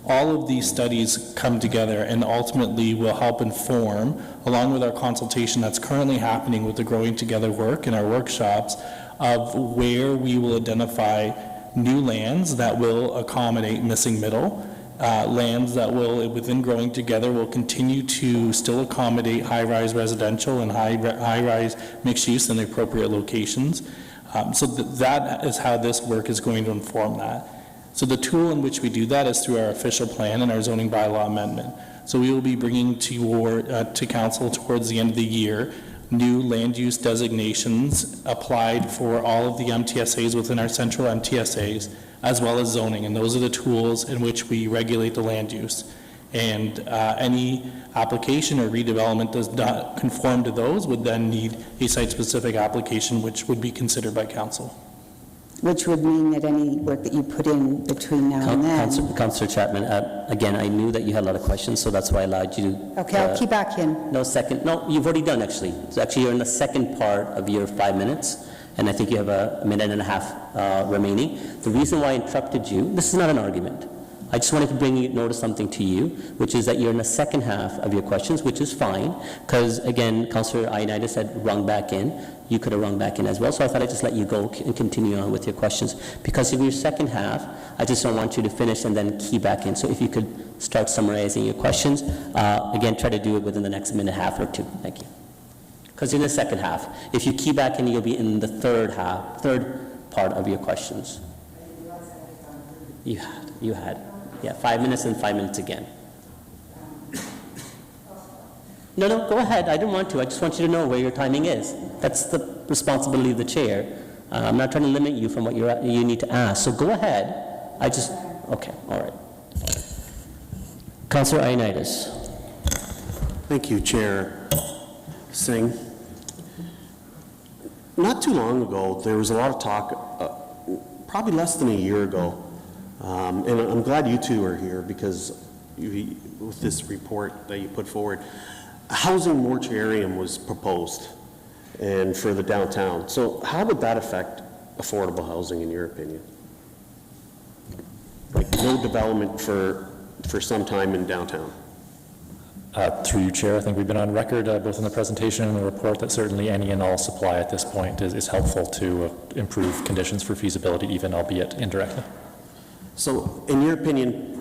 All of these studies come together and ultimately will help inform, along with our consultation that's currently happening with the Growing Together work in our workshops, of where we will identify new lands that will accommodate missing middle, lands that will, within Growing Together, will continue to still accommodate high-rise residential and high-rise mixed use in the appropriate locations. So that is how this work is going to inform that. So the tool in which we do that is through our official plan and our zoning bylaw amendment. So we will be bringing to council towards the end of the year new land use designations applied for all of the MTSAs within our central MTSAs, as well as zoning, and those are the tools in which we regulate the land use. And any application or redevelopment does not conform to those would then need a site-specific application, which would be considered by council. Which would mean that any work that you put in between now and then... Councillor Chapman, again, I knew that you had a lot of questions, so that's why I allowed you to... Okay, I'll keep back in. No, you've already done, actually. So actually, you're in the second part of your 5 minutes, and I think you have a minute and a half remaining. The reason why I interrupted you, this is not an argument. I just wanted to notice something to you, which is that you're in the second half of your questions, which is fine, because, again, Councillor Ioannidis had rung back in. You could have rung back in as well, so I thought I'd just let you go and continue on with your questions. Because of your second half, I just don't want you to finish and then key back in. So if you could start summarizing your questions, again, try to do it within the next minute, half or two. Thank you. Because in the second half, if you key back in, you'll be in the third part of your questions. You had. Yeah, 5 minutes and 5 minutes again. No, go ahead. I didn't want to. I just want you to know where your timing is. That's the responsibility of the chair. I'm not trying to limit you from what you need to ask. So go ahead. Okay, all right. Councillor Ioannidis. Thank you, Chair Singh. Not too long ago, there was a lot of talk, probably less than a year ago, and I'm glad you two are here because with this report that you put forward, a housing moratorium was proposed and for the downtown. So how would that affect affordable housing in your opinion? Like no development for some time in downtown? Through you, Chair, I think we've been on record, both in the presentation and the report, that certainly any and all supply at this point is helpful to improve conditions for feasibility, even albeit indirectly. So in your opinion,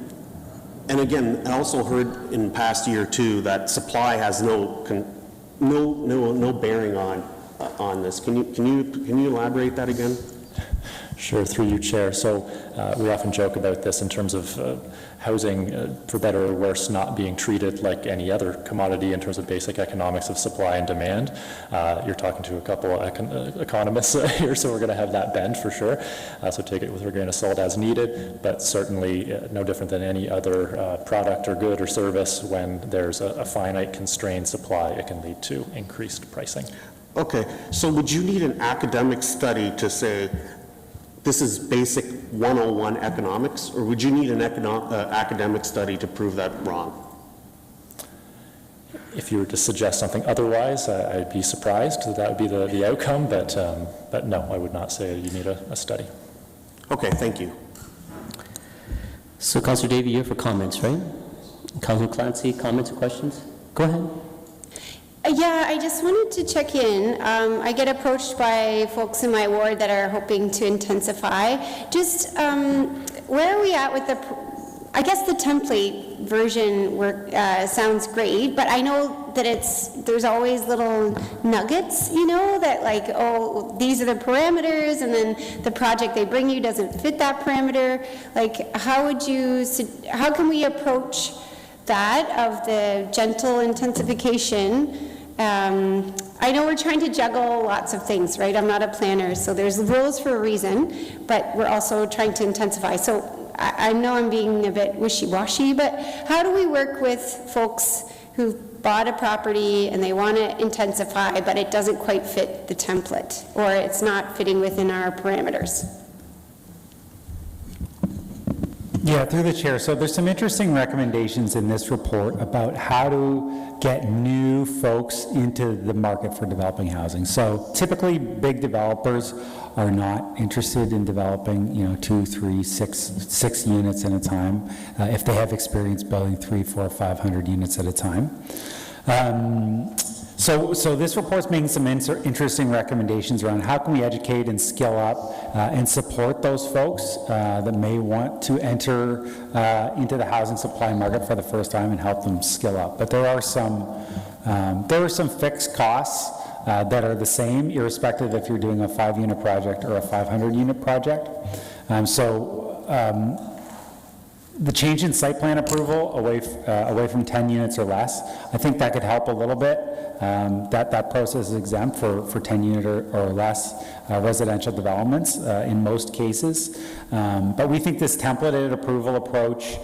and again, I also heard in the past year or two that supply has no bearing on this. Can you elaborate that again? Sure, through you, Chair. So we often joke about this in terms of housing, for better or worse, not being treated like any other commodity in terms of basic economics of supply and demand. You're talking to a couple of economists here, so we're going to have that bend for sure. So take it with a grain of salt as needed, but certainly no different than any other product or good or service. When there's a finite constrained supply, it can lead to increased pricing. Okay, so would you need an academic study to say this is basic 101 economics, or would you need an academic study to prove that wrong? If you were to suggest something otherwise, I'd be surprised that would be the outcome, but no, I would not say you need a study. Okay, thank you. So Councillor Davey, you're for comments, right? Councillor Clancy, comments or questions? Go ahead. Yeah, I just wanted to check in. I get approached by folks in my ward that are hoping to intensify. Just where are we at with I guess the template version sounds great, but I know that there's always little nuggets, that like, oh, these are the parameters, and then the project they bring you doesn't fit that parameter. Like, how can we approach that of the gentle intensification? I know we're trying to juggle lots of things, right? I'm not a planner, so there's rules for a reason, but we're also trying to intensify. So I know I'm being a bit wishy-washy, but how do we work with folks who've bought a property and they want to intensify, but it doesn't quite fit the template, or it's not fitting within our parameters? Yeah, through the chair. So there's some interesting recommendations in this report about how to get new folks into the market for developing housing. So typically, big developers are not interested in developing, 2, 3, 6 units at a time if they have experience building 3, 4, 500 units at a time. So this report's making some interesting recommendations around how can we educate and skill up and support those folks that may want to enter into the housing supply market for the first time and help them skill up. But there are some fixed costs that are the same, irrespective if you're doing a 5-unit project or a 500-unit project. the change in site plan approval away from 10 units or less, I think that could help a little bit. That process is exempt for 10 unit or less residential developments in most cases. But we think this templated approval approach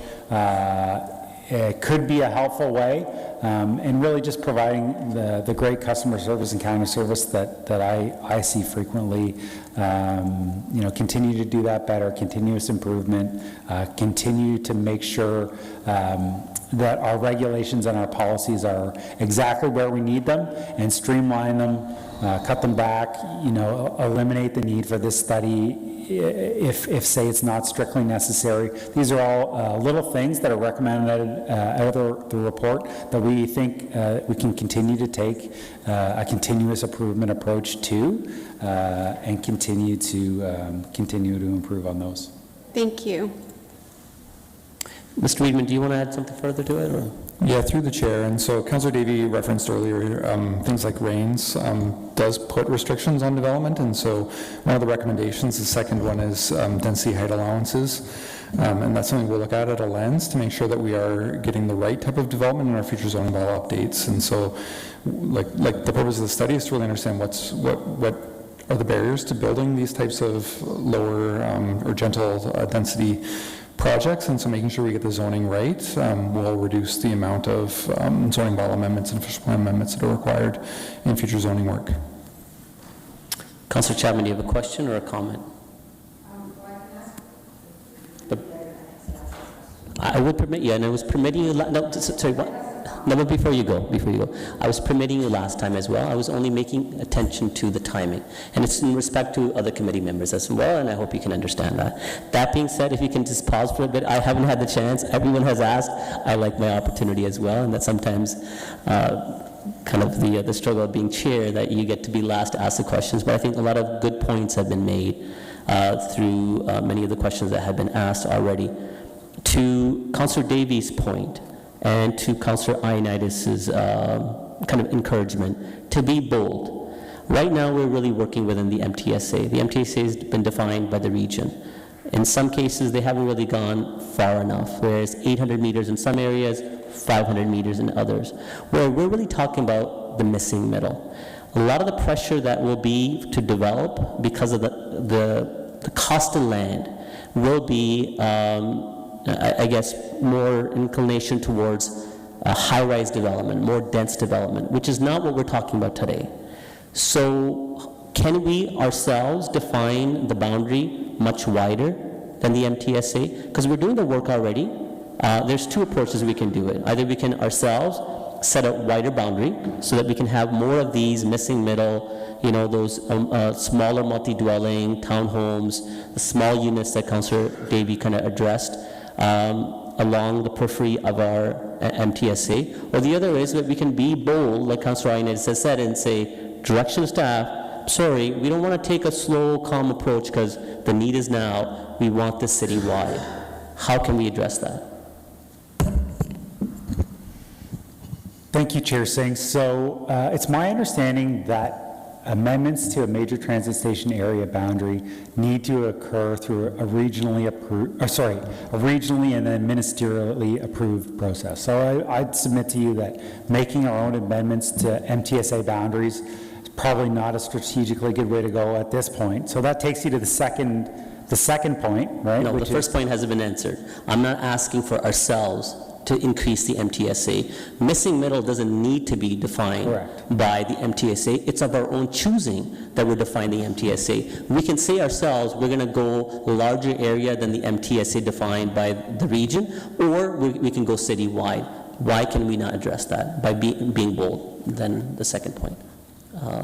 it could be a helpful way, and really just providing the great customer service and counter service that I see frequently. Continue to do that better, continuous improvement, continue to make sure that our regulations and our policies are exactly where we need them, and streamline them, cut them back, eliminate the need for this study if say it's not strictly necessary. These are all little things that are recommended out of the report that we think we can continue to take a continuous improvement approach to, and continue to improve on those. Thank you. Mr. Weidman, do you want to add something further to it? Or? Yeah, through the chair. And so Councillor Davey referenced earlier things like rains does put restrictions on development. And so one of the recommendations, the second one is density height allowances. And that's something we'll look at a lens to make sure that we are getting the right type of development in our future zoning bylaw updates. And so like the purpose of the study is to really understand what are the barriers to building these types of lower or gentle density projects, and so making sure we get the zoning right will reduce the amount of zoning bylaw amendments and official plan amendments that are required in future zoning work. Councillor Chapman, do you have a question or a comment? I would permit you, and I was permitting you, sorry, what? No, but before you go, I was permitting you last time as well. I was only making attention to the timing. And it's in respect to other committee members as well, and I hope you can understand that. That being said, if you can just pause for a bit, I haven't had the chance. Everyone has asked. I like my opportunity as well, and that sometimes kind of the struggle of being chair, that you get to be last to ask the questions. But I think a lot of good points have been made through many of the questions that have been asked already. To Councillor Davies' point, and to Councillor Ioannidis' kind of encouragement to be bold. Right now, we're really working within the MTSA. The MTSA has been defined by the region. In some cases, they haven't really gone far enough, whereas 800 meters in some areas, 500 meters in others, where we're really talking about the missing middle. A lot of the pressure that will be to develop because of the cost of land will be I guess, more inclination towards high-rise development, more dense development, which is not what we're talking about today. So can we ourselves define the boundary much wider than the MTSA? Because we're doing the work already. There's two approaches we can do it. Either we can ourselves set a wider boundary so that we can have more of these missing middle, those smaller multi-dwelling townhomes, the small units that Councillor Davey kind of addressed, along the periphery of our MTSA. Or the other is that we can be bold, like Councillor Ioannidis has said, and say, direction of staff, sorry, we don't want to take a slow, calm approach because the need is now, we want this city-wide. How can we address that? Thank you, Chair Singh. So it's my understanding that amendments to a major transit station area boundary need to occur through a regionally and then ministerially approved process. So I'd submit to you that making our own amendments to MTSA boundaries is probably not a strategically good way to go at this point. So that takes you to the second point, right? No, the first point hasn't been answered. I'm not asking for ourselves to increase the MTSA. Missing middle doesn't need to be defined by the MTSA. It's of our own choosing that we're defining the MTSA. We can say ourselves we're going to go larger area than the MTSA defined by the region, or we can go citywide. Why can we not address that by being bold? Then the second point.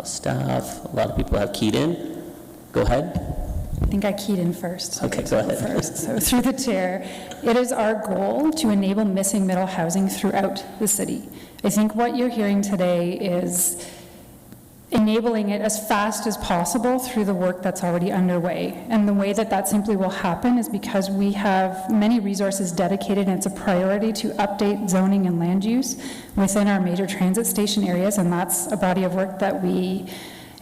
Staff, a lot of people have keyed in. Go ahead. I think I keyed in first. Okay, go ahead. First. So through the chair, it is our goal to enable missing middle housing throughout the city. I think what you're hearing today is enabling it as fast as possible through the work that's already underway. And the way that simply will happen is because we have many resources dedicated, and it's a priority to update zoning and land use within our major transit station areas, and that's a body of work that we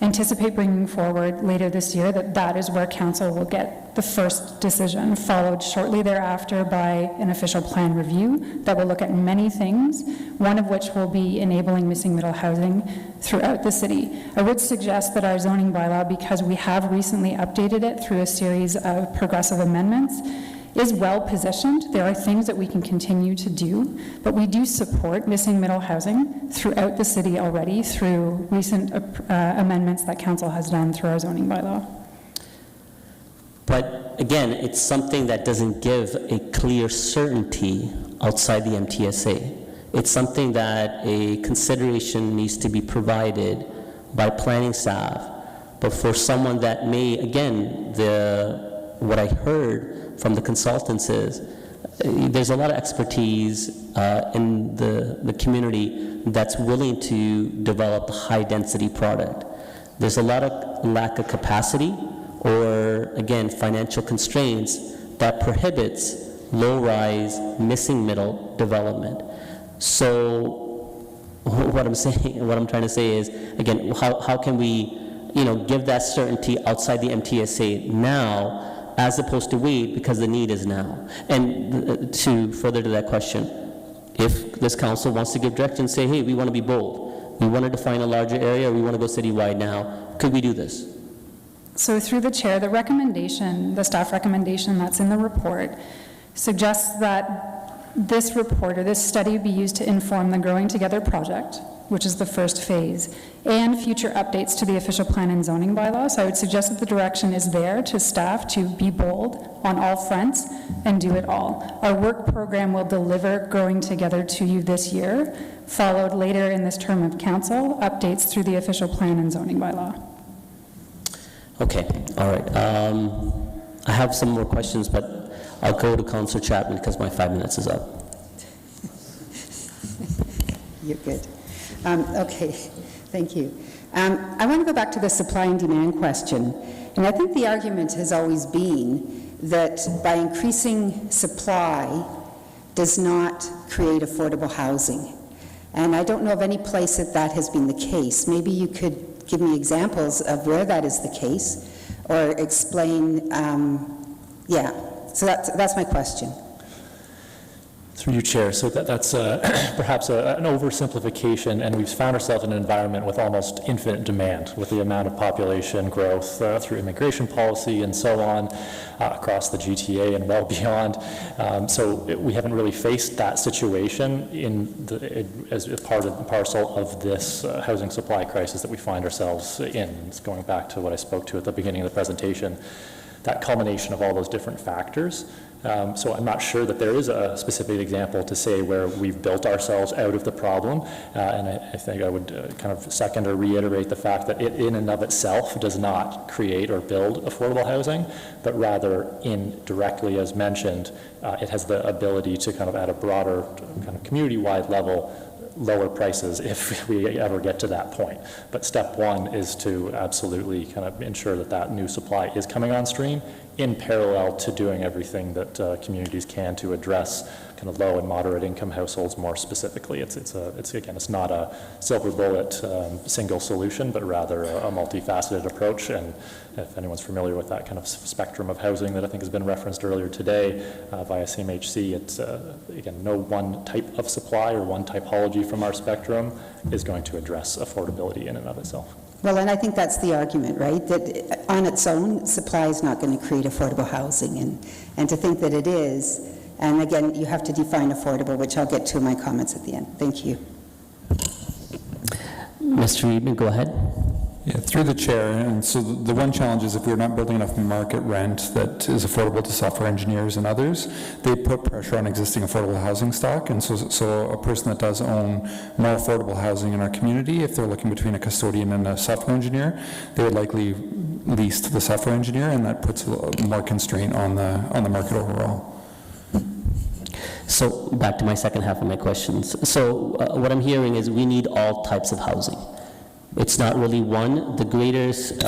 Anticipate bringing forward later this year that is where council will get the first decision, followed shortly thereafter by an official plan review that will look at many things, one of which will be enabling missing middle housing throughout the city. I would suggest that our zoning bylaw, because we have recently updated it through a series of progressive amendments, is well positioned. There are things that we can continue to do, but we do support missing middle housing throughout the city already through recent amendments that council has done through our zoning bylaw. But again, it's something that doesn't give a clear certainty outside the MTSA. It's something that a consideration needs to be provided by planning staff. But for someone that may, again, what I heard from the consultants is there's a lot of expertise in the community that's willing to develop a high-density product. There's a lot of lack of capacity or, again, financial constraints that prohibits low-rise, missing middle development. So what I'm trying to say is, again, how can we, give that certainty outside the MTSA now, as opposed to wait because the need is now? And to further to that question, if this council wants to give direction, say, hey, we want to be bold, we want to define a larger area, or we want to go citywide now, could we do this? So through the chair, the staff recommendation that's in the report suggests that this report or this study be used to inform the Growing Together project, which is the first phase, and future updates to the official plan and zoning bylaw. So I would suggest that the direction is there to staff to be bold on all fronts and do it all. Our work program will deliver Growing Together to you this year, followed later in this term of council, updates through the official plan and zoning bylaw. Okay, all right. I have some more questions, but I'll go to Councillor Chapman because my 5 minutes is up. You're good. Okay, thank you. I want to go back to the supply and demand question. And I think the argument has always been that by increasing supply does not create affordable housing. And I don't know of any place that has been the case. Maybe you could give me examples of where that is the case, or explain, so that's my question. Through you, Chair. So that's perhaps an oversimplification, and we've found ourselves in an environment with almost infinite demand with the amount of population growth through immigration policy and so on across the GTA and well beyond. So we haven't really faced that situation as a part and parcel of this housing supply crisis that we find ourselves in. It's going back to what I spoke to at the beginning of the presentation, that culmination of all those different factors. So I'm not sure that there is a specific example to say where we've built ourselves out of the problem, and I think I would kind of second or reiterate the fact that it in and of itself does not create or build affordable housing, but rather indirectly, as mentioned, it has the ability to kind of at a broader kind of community-wide level lower prices if we ever get to that point. But step one is to absolutely kind of ensure that that new supply is coming on stream in parallel to doing everything that communities can to address kind of low and moderate income households more specifically. It's not a silver bullet single solution, but rather a multifaceted approach. And if anyone's familiar with that kind of spectrum of housing that I think has been referenced earlier today via CMHC, it's again, no one type of supply or one typology from our spectrum is going to address affordability in and of itself. Well, and I think that's the argument, right? That on its own, supply is not going to create affordable housing. And to think that it is, and again, you have to define affordable, which I'll get to in my comments at the end. Thank you. Mr. Reedman, go ahead. Yeah, through the chair, and so the one challenge is if we're not building enough market rent that is affordable to software engineers and others, they put pressure on existing affordable housing stock, and so a person that does own more affordable housing in our community, if they're looking between a custodian and a software engineer, they would likely lease to the software engineer, and that puts a little more constraint on the market overall. So back to my second half of my questions. So what I'm hearing is we need all types of housing. It's not really one. The greatest,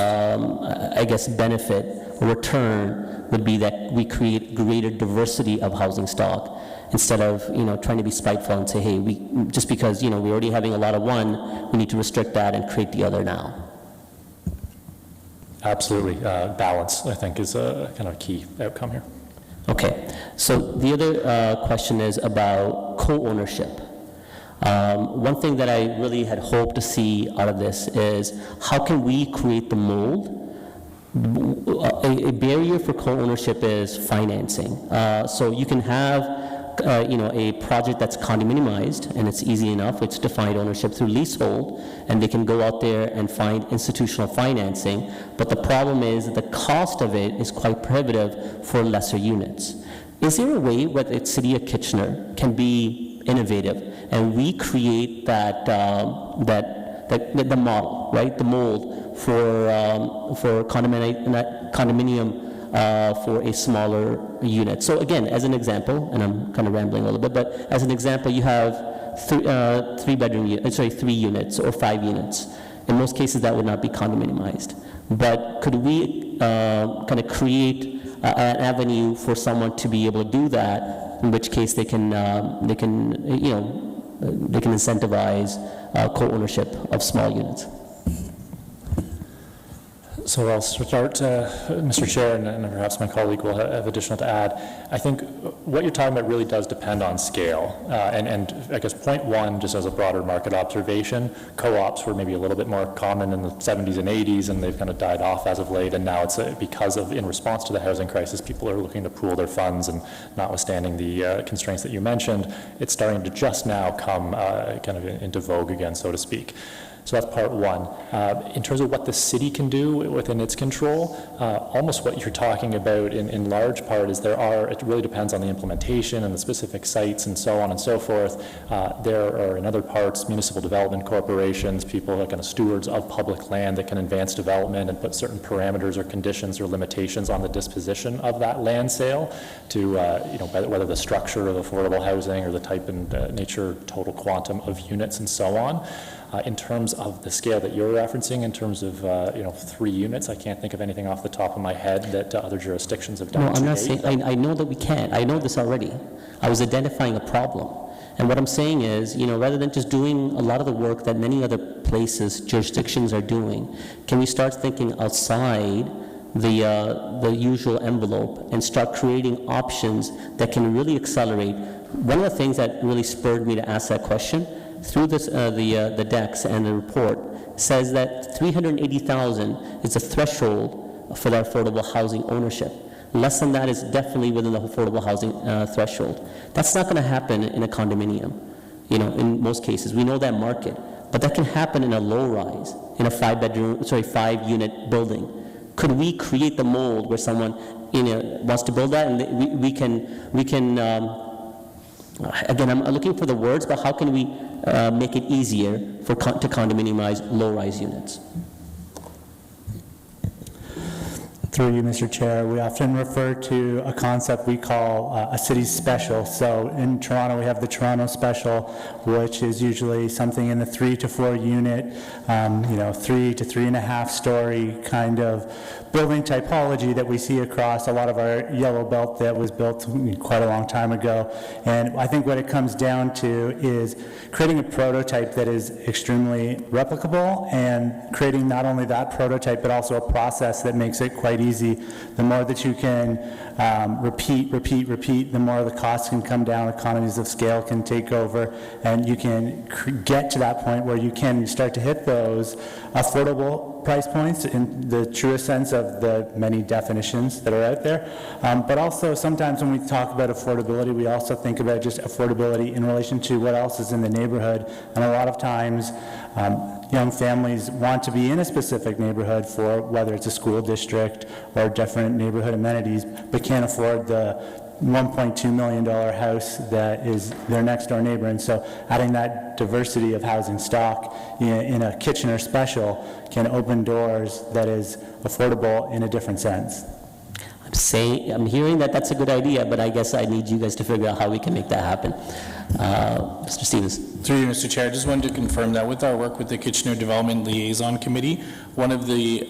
benefit or return would be that we create greater diversity of housing stock instead of, trying to be spiteful and say, hey, just because, we're already having a lot of one, we need to restrict that and create the other now. Absolutely. Balance, I think, is a kind of key outcome here. Okay, so the other question is about co-ownership. One thing that I really had hoped to see out of this is how can we create the mold? A barrier for co-ownership is financing. So you can have a project that's condominiumized, and it's easy enough. It's defined ownership through leasehold, and they can go out there and find institutional financing. But the problem is that the cost of it is quite prohibitive for lesser units. Is there a way where the City of Kitchener can be innovative and recreate the model, right, the mold for condominium for a smaller unit? So again, as an example, and I'm kind of rambling a little bit, but as an example, you have three units or 5 units. In most cases, that would not be condominiumized. But could we kind of create an avenue for someone to be able to do that, in which case they can incentivize co-ownership of small units? So I'll start, Mr. Chair, and perhaps my colleague will have additional to add. I think what you're talking about really does depend on scale. And I guess point one, just as a broader market observation, co-ops were maybe a little bit more common in the 70s and 80s, and they've kind of died off as of late. And now it's in response to the housing crisis, people are looking to pool their funds, and notwithstanding the constraints that you mentioned, it's starting to just now come kind of into vogue again, so to speak. So that's part one. In terms of what the city can do within its control, almost what you're talking about in large part is it really depends on the implementation and the specific sites and so on and so forth. There are in other parts, municipal development corporations, people who are kind of stewards of public land that can advance development and put certain parameters or conditions or limitations on the disposition of that land sale to, whether the structure of affordable housing or the type and nature, total quantum of units and so on. In terms of the scale that you're referencing, in terms of 3 units, I can't think of anything off the top of my head that other jurisdictions have done. No, I'm not saying, I know that we can't. I know this already. I was identifying a problem. And what I'm saying is, rather than just doing a lot of the work that many other places, jurisdictions are doing, can we start thinking outside the usual envelope and start creating options that can really accelerate? One of the things that really spurred me to ask that question through this, the decks and the report says that 380,000 is a threshold for the affordable housing ownership. Less than that is definitely within the affordable housing threshold. That's not going to happen in a condominium, in most cases. We know that market. But that can happen in a low-rise, in a 5-unit building. Could we create the mold where someone wants to build that, and we can again, I'm looking for the words, but how can we make it easier to condominiumize low-rise units? Through you, Mr. Chair, we often refer to a concept we call a city special. So in Toronto, we have the Toronto Special, which is usually something in the 3 to 4 unit, 3 to 3.5 story kind of building typology that we see across a lot of our yellow belt that was built quite a long time ago. And I think what it comes down to is creating a prototype that is extremely replicable, and creating not only that prototype, but also a process that makes it quite easy. The more that you can repeat, the more the costs can come down, economies of scale can take over, and you can get to that point where you can start to hit those affordable price points in the truest sense of the many definitions that are out there. But also sometimes when we talk about affordability, we also think about just affordability in relation to what else is in the neighborhood. And a lot of times, young families want to be in a specific neighborhood for whether it's a school district or different neighborhood amenities, but can't afford the $1.2 million house that is their next door neighbor. And so adding that diversity of housing stock in a Kitchener special can open doors that is affordable in a different sense. I'm hearing that that's a good idea, but I guess I need you guys to figure out how we can make that happen. Mr. Stevens. Through you, Mr. Chair, I just wanted to confirm that with our work with the Kitchener Development Liaison Committee, one of the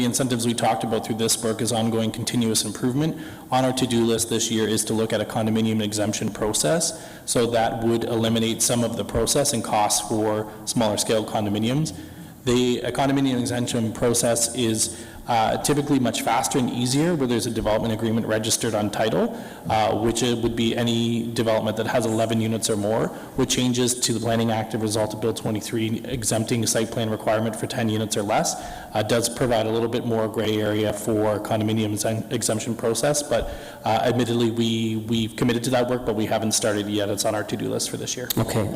incentives we talked about through this work is ongoing continuous improvement. On our to-do list this year is to look at a condominium exemption process, so that would eliminate some of the process and costs for smaller scale condominiums. The condominium exemption process is typically much faster and easier where there's a development agreement registered on title, which it would be any development that has 11 units or more, with changes to the Planning Act as a result of Bill 23 exempting site plan requirement for 10 units or less. Does provide a little bit more gray area for condominium exemption process, but admittedly, we've committed to that work, but we haven't started yet. It's on our to-do list for this year. Okay,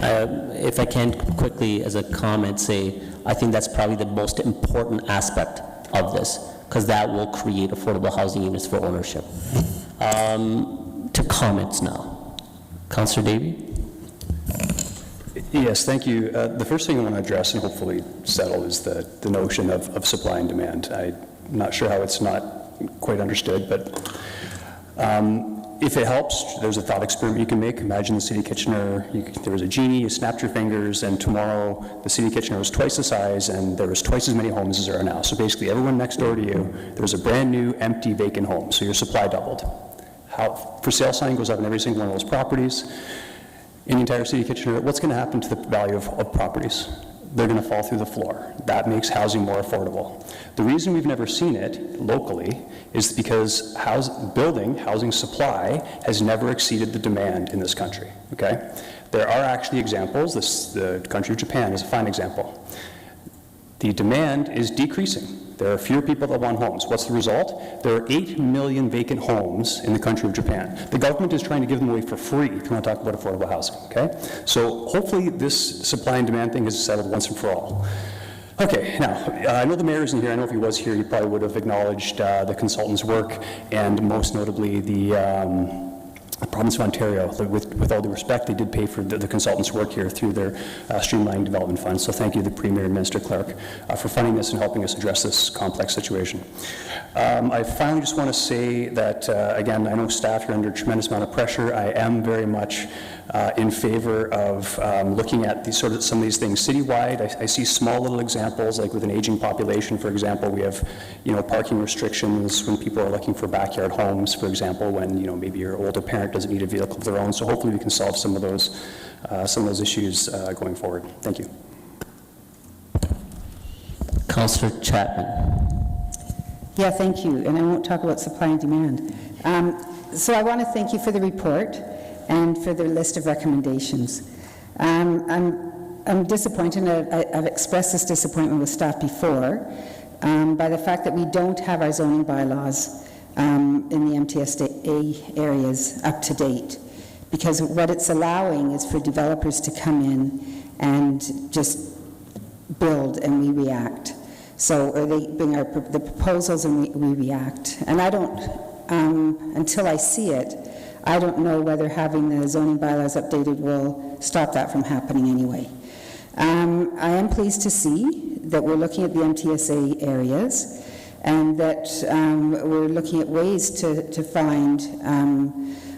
if I can quickly, as a comment, say, I think that's probably the most important aspect of this, because that will create affordable housing units for ownership. To comments now. Councillor Davey? Yes, thank you. The first thing I want to address and hopefully settle is the notion of supply and demand. I'm not sure how it's not quite understood, but if it helps, there's a thought experiment you can make. Imagine the City of Kitchener, there was a genie, you snapped your fingers, and tomorrow the City of Kitchener was twice the size and there was twice as many homes as there are now. So basically everyone next door to you, there's a brand new, empty, vacant home. So your supply doubled. For sale sign goes up in every single one of those properties. In the entire City of Kitchener, what's going to happen to the value of properties? They're going to fall through the floor. That makes housing more affordable. The reason we've never seen it locally is because housing supply has never exceeded the demand in this country, okay? There are actually examples. The country of Japan is a fine example. The demand is decreasing. There are fewer people that want homes. What's the result? There are 8 million vacant homes in the country of Japan. The government is trying to give them away for free if you want to talk about affordable housing, okay? So hopefully this supply and demand thing is settled once and for all. Okay, now, I know the mayor isn't here. I know if he was here, he probably would have acknowledged the consultant's work, and most notably the province of Ontario. With all due respect, they did pay for the consultants' work here through their Streamlining Development Fund. So thank you to the Premier and Minister Clark for funding this and helping us address this complex situation. I finally just want to say that, again, I know staff are under a tremendous amount of pressure. I am very much in favor of looking at some of these things citywide. I see small little examples, like with an aging population, for example. We have, parking restrictions when people are looking for backyard homes, for example, when, maybe your older parent doesn't need a vehicle of their own. So hopefully we can solve some of those issues going forward. Thank you. Councillor Chapman. Yeah, thank you. And I won't talk about supply and demand. So I want to thank you for the report and for the list of recommendations. I'm disappointed, I've expressed this disappointment with staff before, by the fact that we don't have our zoning bylaws in the MTSA areas up to date. Because what it's allowing is for developers to come in and just build and we react. So, or they bring the proposals and we react. And I don't, until I see it, I don't know whether having the zoning bylaws updated will stop that from happening anyway. I am pleased to see that we're looking at the MTSA areas and that we're looking at ways to find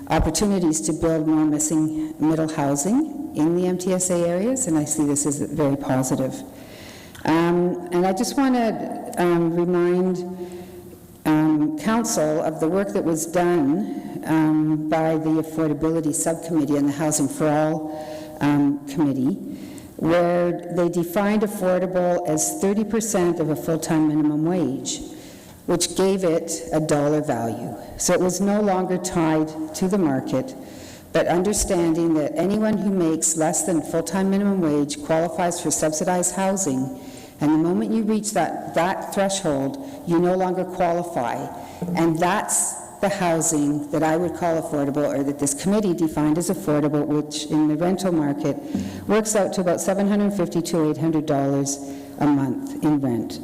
opportunities to build more missing middle housing in the MTSA areas, and I see this as very positive. And I just want to remind Council of the work that was done by the Affordability Subcommittee and the Housing for All Committee, where they defined affordable as 30% of a full-time minimum wage, which gave it a dollar value. So it was no longer tied to the market, but understanding that anyone who makes less than full-time minimum wage qualifies for subsidized housing, and the moment you reach that threshold, you no longer qualify. And that's the housing that I would call affordable, or that this committee defined as affordable, which in the rental market works out to about $750 to $800 a month in rent.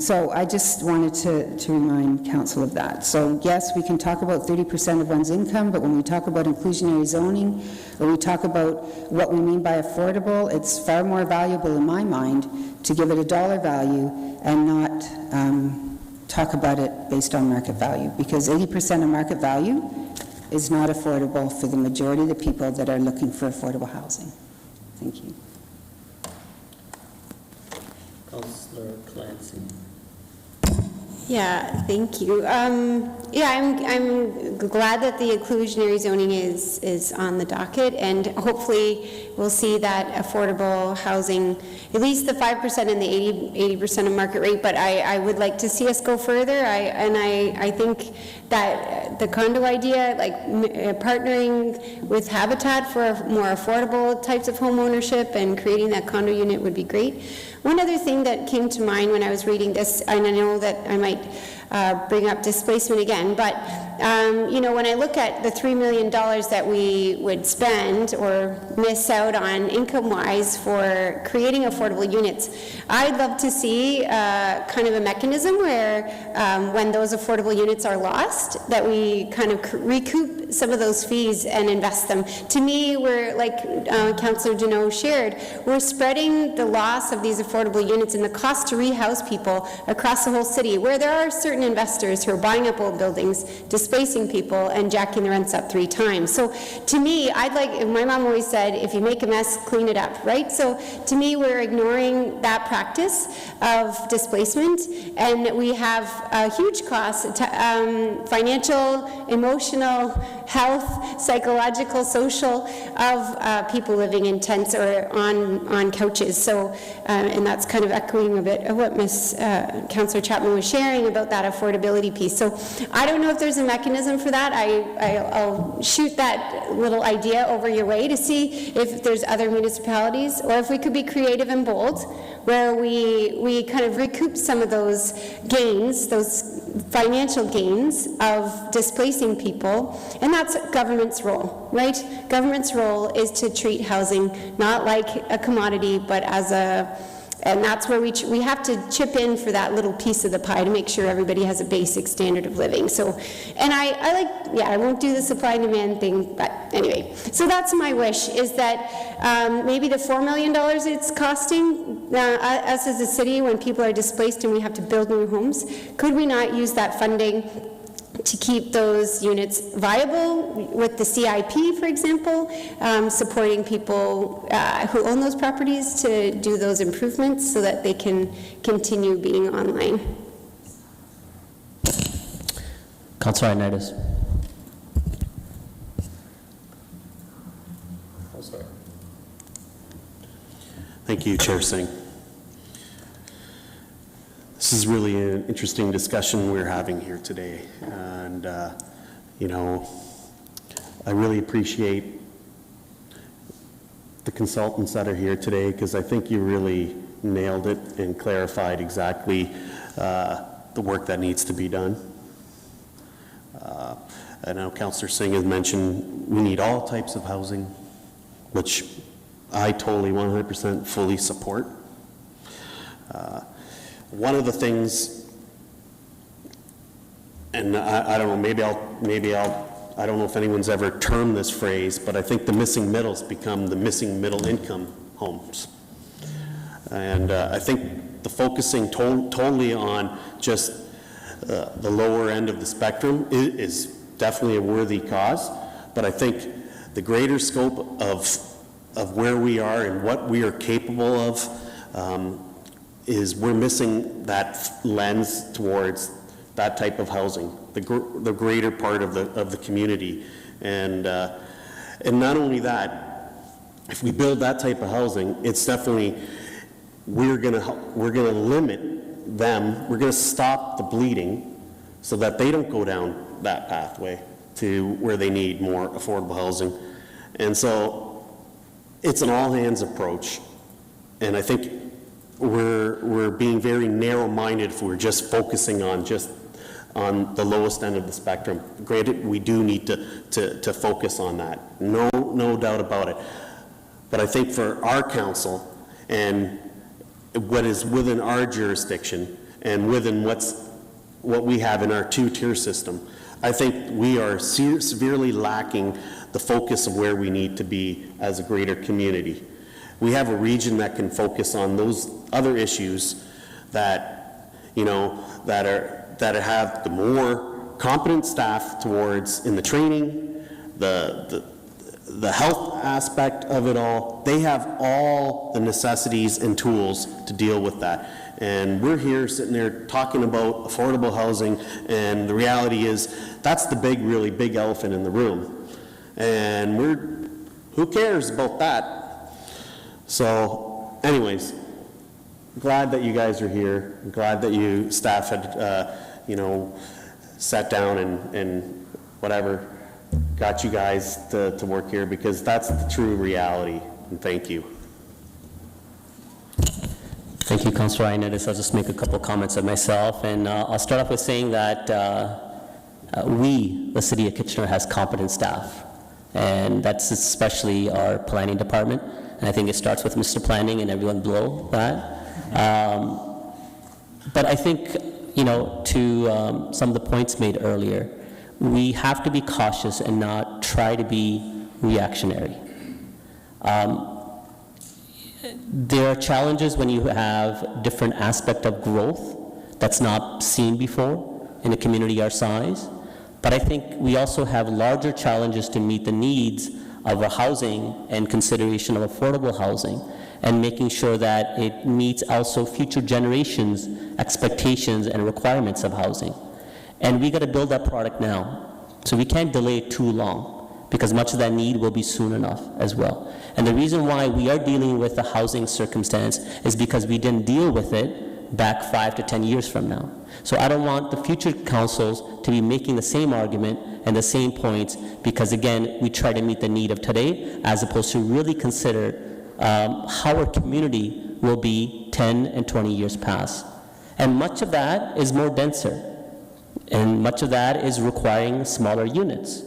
So I just wanted to remind Council of that. So yes, we can talk about 30% of one's income, but when we talk about inclusionary zoning, or we talk about what we mean by affordable, it's far more valuable in my mind to give it a dollar value and not talk about it based on market value, because 80% of market value is not affordable for the majority of the people that are looking for affordable housing. Thank you. Councillor Clancy. Yeah, thank you. Yeah, I'm glad that the inclusionary zoning is on the docket, and hopefully we'll see that affordable housing, at least the 5% and the 80% of market rate, but I would like to see us go further. I think that the condo idea, like partnering with Habitat for more affordable types of home ownership and creating that condo unit would be great. One other thing that came to mind when I was reading this, and I know that I might bring up displacement again, but you know, when I look at the $3 million that we would spend or miss out on income-wise for creating affordable units, I'd love to see kind of a mechanism where when those affordable units are lost, that we kind of recoup some of those fees and invest them. To me, we're, like Councillor Deneau shared, we're spreading the loss of these affordable units and the cost to rehouse people across the whole city, where there are certain investors who are buying up old buildings, displacing people, and jacking the rents up 3 times. So to me, my mom always said, if you make a mess, clean it up, right? So to me, we're ignoring that practice of displacement, and we have a huge cost, financial, emotional, health, psychological, social, of people living in tents or on couches. So, and that's kind of echoing a bit of what Councillor Chapman was sharing about that affordability piece. So I don't know if there's a mechanism for that. I'll shoot that little idea over your way to see if there's other municipalities, or if we could be creative and bold, where we kind of recoup some of those gains, those financial gains of displacing people, and that's government's role, right? Government's role is to treat housing not like a commodity, but as and that's where we have to chip in for that little piece of the pie to make sure everybody has a basic standard of living. So, and I won't do the supply and demand thing, but anyway. So that's my wish, is that maybe the $4 million it's costing us as a city when people are displaced and we have to build new homes, could we not use that funding to keep those units viable with the CIP, for example, supporting people who own those properties to do those improvements so that they can continue being online. Councillor Ioannidis. Thank you, Chair Singh. This is really an interesting discussion we're having here today, and you know, I really appreciate the consultants that are here today, because I think you really nailed it and clarified exactly the work that needs to be done. I know Councillor Singh has mentioned we need all types of housing, which I totally 100% fully support. One of the things, and I don't know, I don't know if anyone's ever termed this phrase, but I think the missing middle's become the missing middle income homes. And I think the focusing totally on just the lower end of the spectrum is definitely a worthy cause, but I think the greater scope of where we are and what we are capable of is we're missing that lens towards that type of housing, the greater part of the community. And not only that, if we build that type of housing, it's definitely, we're gonna limit them, we're gonna stop the bleeding so that they don't go down that pathway to where they need more affordable housing. And so it's an all-hands approach, and I think we're being very narrow-minded if we're just focusing on the lowest end of the spectrum. Granted, we do need to focus on that, no doubt about it. But I think for our council and what is within our jurisdiction and within what we have in our 2-tier system, I think we are severely lacking the focus of where we need to be as a greater community. We have a region that can focus on those other issues that, you know, that have the more competent staff towards in the training, the health aspect of it all. They have all the necessities and tools to deal with that. And we're here sitting there talking about affordable housing, and the reality is, that's the really big elephant in the room. And who cares about that? So anyways, glad that you guys are here. I'm glad that you staff had, sat down and whatever, got you guys to work here, because that's the true reality. And thank you. Thank you, Councillor Ioannidis. I'll just make a couple comments of myself, and I'll start off with saying that we, the City of Kitchener, has competent staff, and that's especially our planning department, and I think it starts with Mr. Planning and everyone below that. But I think, to some of the points made earlier, we have to be cautious and not try to be reactionary. There are challenges when you have different aspect of growth that's not seen before in a community our size, but I think we also have larger challenges to meet the needs of our housing and consideration of affordable housing, and making sure that it meets also future generations' expectations and requirements of housing. And we got to build that product now. So we can't delay it too long, because much of that need will be soon enough as well. And the reason why we are dealing with the housing circumstance is because we didn't deal with it back 5 to 10 years from now. So I don't want the future councils to be making the same argument and the same points, because again, we try to meet the need of today as opposed to really consider how our community will be 10 and 20 years past. And much of that is more denser. And much of that is requiring smaller units.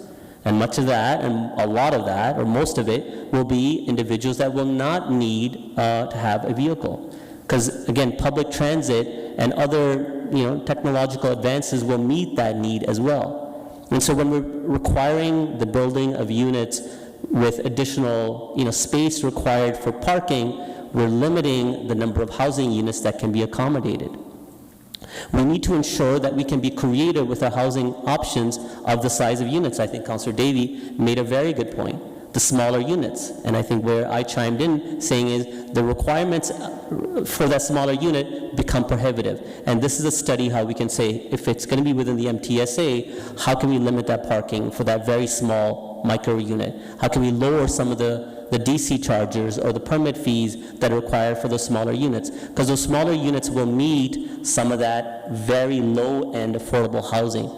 And much of that, and a lot of that, or most of it, will be individuals that will not need to have a vehicle. Because again, public transit and other technological advances will meet that need as well. And so when we're requiring the building of units with additional space required for parking, we're limiting the number of housing units that can be accommodated. We need to ensure that we can be creative with our housing options of the size of units. I think Councillor Davey made a very good point, the smaller units. And I think where I chimed in saying is the requirements for that smaller unit become prohibitive. And this is a study how we can say, if it's going to be within the MTSA, how can we limit that parking for that very small micro unit? How can we lower some of the DC charges or the permit fees that are required for those smaller units? Because those smaller units will meet some of that very low-end affordable housing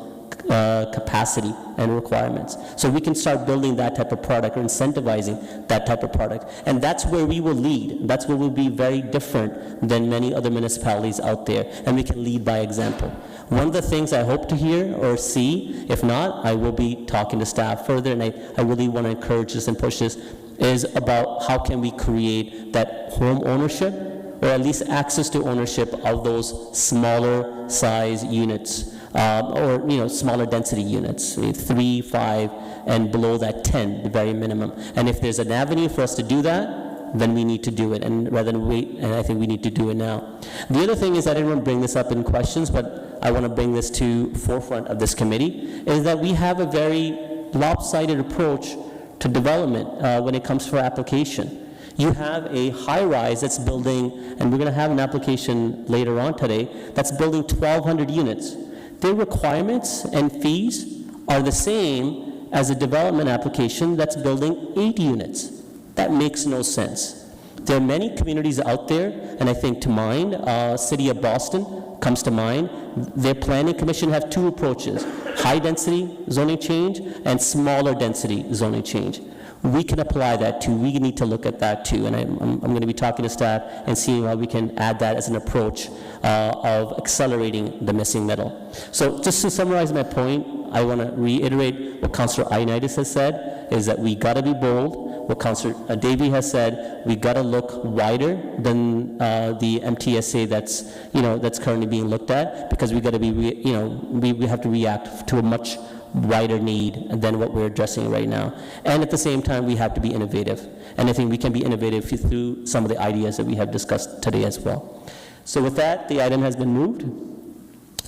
capacity and requirements. So we can start building that type of product or incentivizing that type of product. And that's where we will lead. That's where we'll be very different than many other municipalities out there. And we can lead by example. One of the things I hope to hear or see, if not, I will be talking to staff further, and I really want to encourage this and push this, is about how can we create that home ownership, or at least access to ownership of those smaller size units, or smaller density units, 3, 5, and below that 10, the very minimum. And if there's an avenue for us to do that, then we need to do it, and rather than wait, and I think we need to do it now. The other thing is, I didn't want to bring this up in questions, but I want to bring this to forefront of this committee, is that we have a very lopsided approach to development when it comes for application. You have a high-rise that's building, and we're going to have an application later on today, that's building 1,200 units. Their requirements and fees are the same as a development application that's building 8 units. That makes no sense. There are many communities out there, and I think to mind, City of Boston comes to mind. Their planning commission have 2 approaches: high-density zoning change and smaller density zoning change. We can apply that too. We need to look at that too, and I'm going to be talking to staff and seeing how we can add that as an approach of accelerating the missing middle. So just to summarize my point, I want to reiterate what Councillor Ioannidis has said, is that we got to be bold. What Councillor Davey has said, we got to look wider than the MTSA that's currently being looked at, because we got to be, we have to react to a much wider need than what we're addressing right now. And at the same time, we have to be innovative. And I think we can be innovative through some of the ideas that we have discussed today as well. So with that, the item has been moved.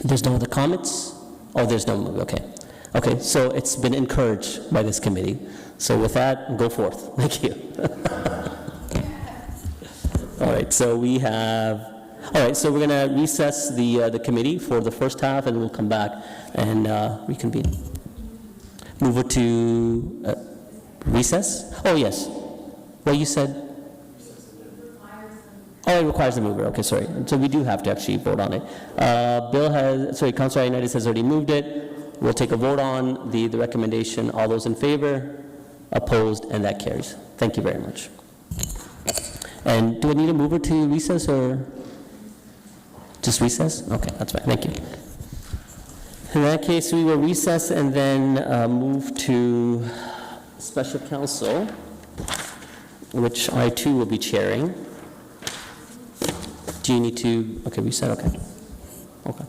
There's no other comments? Oh, there's no move, okay. Okay, so it's been encouraged by this committee. So with that, go forth. Thank you. All right, so we have, All right, so we're going to recess the committee for the first half, and we'll come back and reconvene. Move it to recess? Oh, yes. Well, you said? Oh, it requires the mover, okay, sorry. So we do have to actually vote on it. Councilor Ioannidis has already moved it. We'll take a vote on the recommendation. All those in favor? Opposed? And that carries. Thank you very much. And do I need a mover to recess, or just recess? Okay, that's fine, thank you. In that case, we will recess and then move to special counsel, which I too will be chairing. Do you need to, okay, reset, okay. Okay.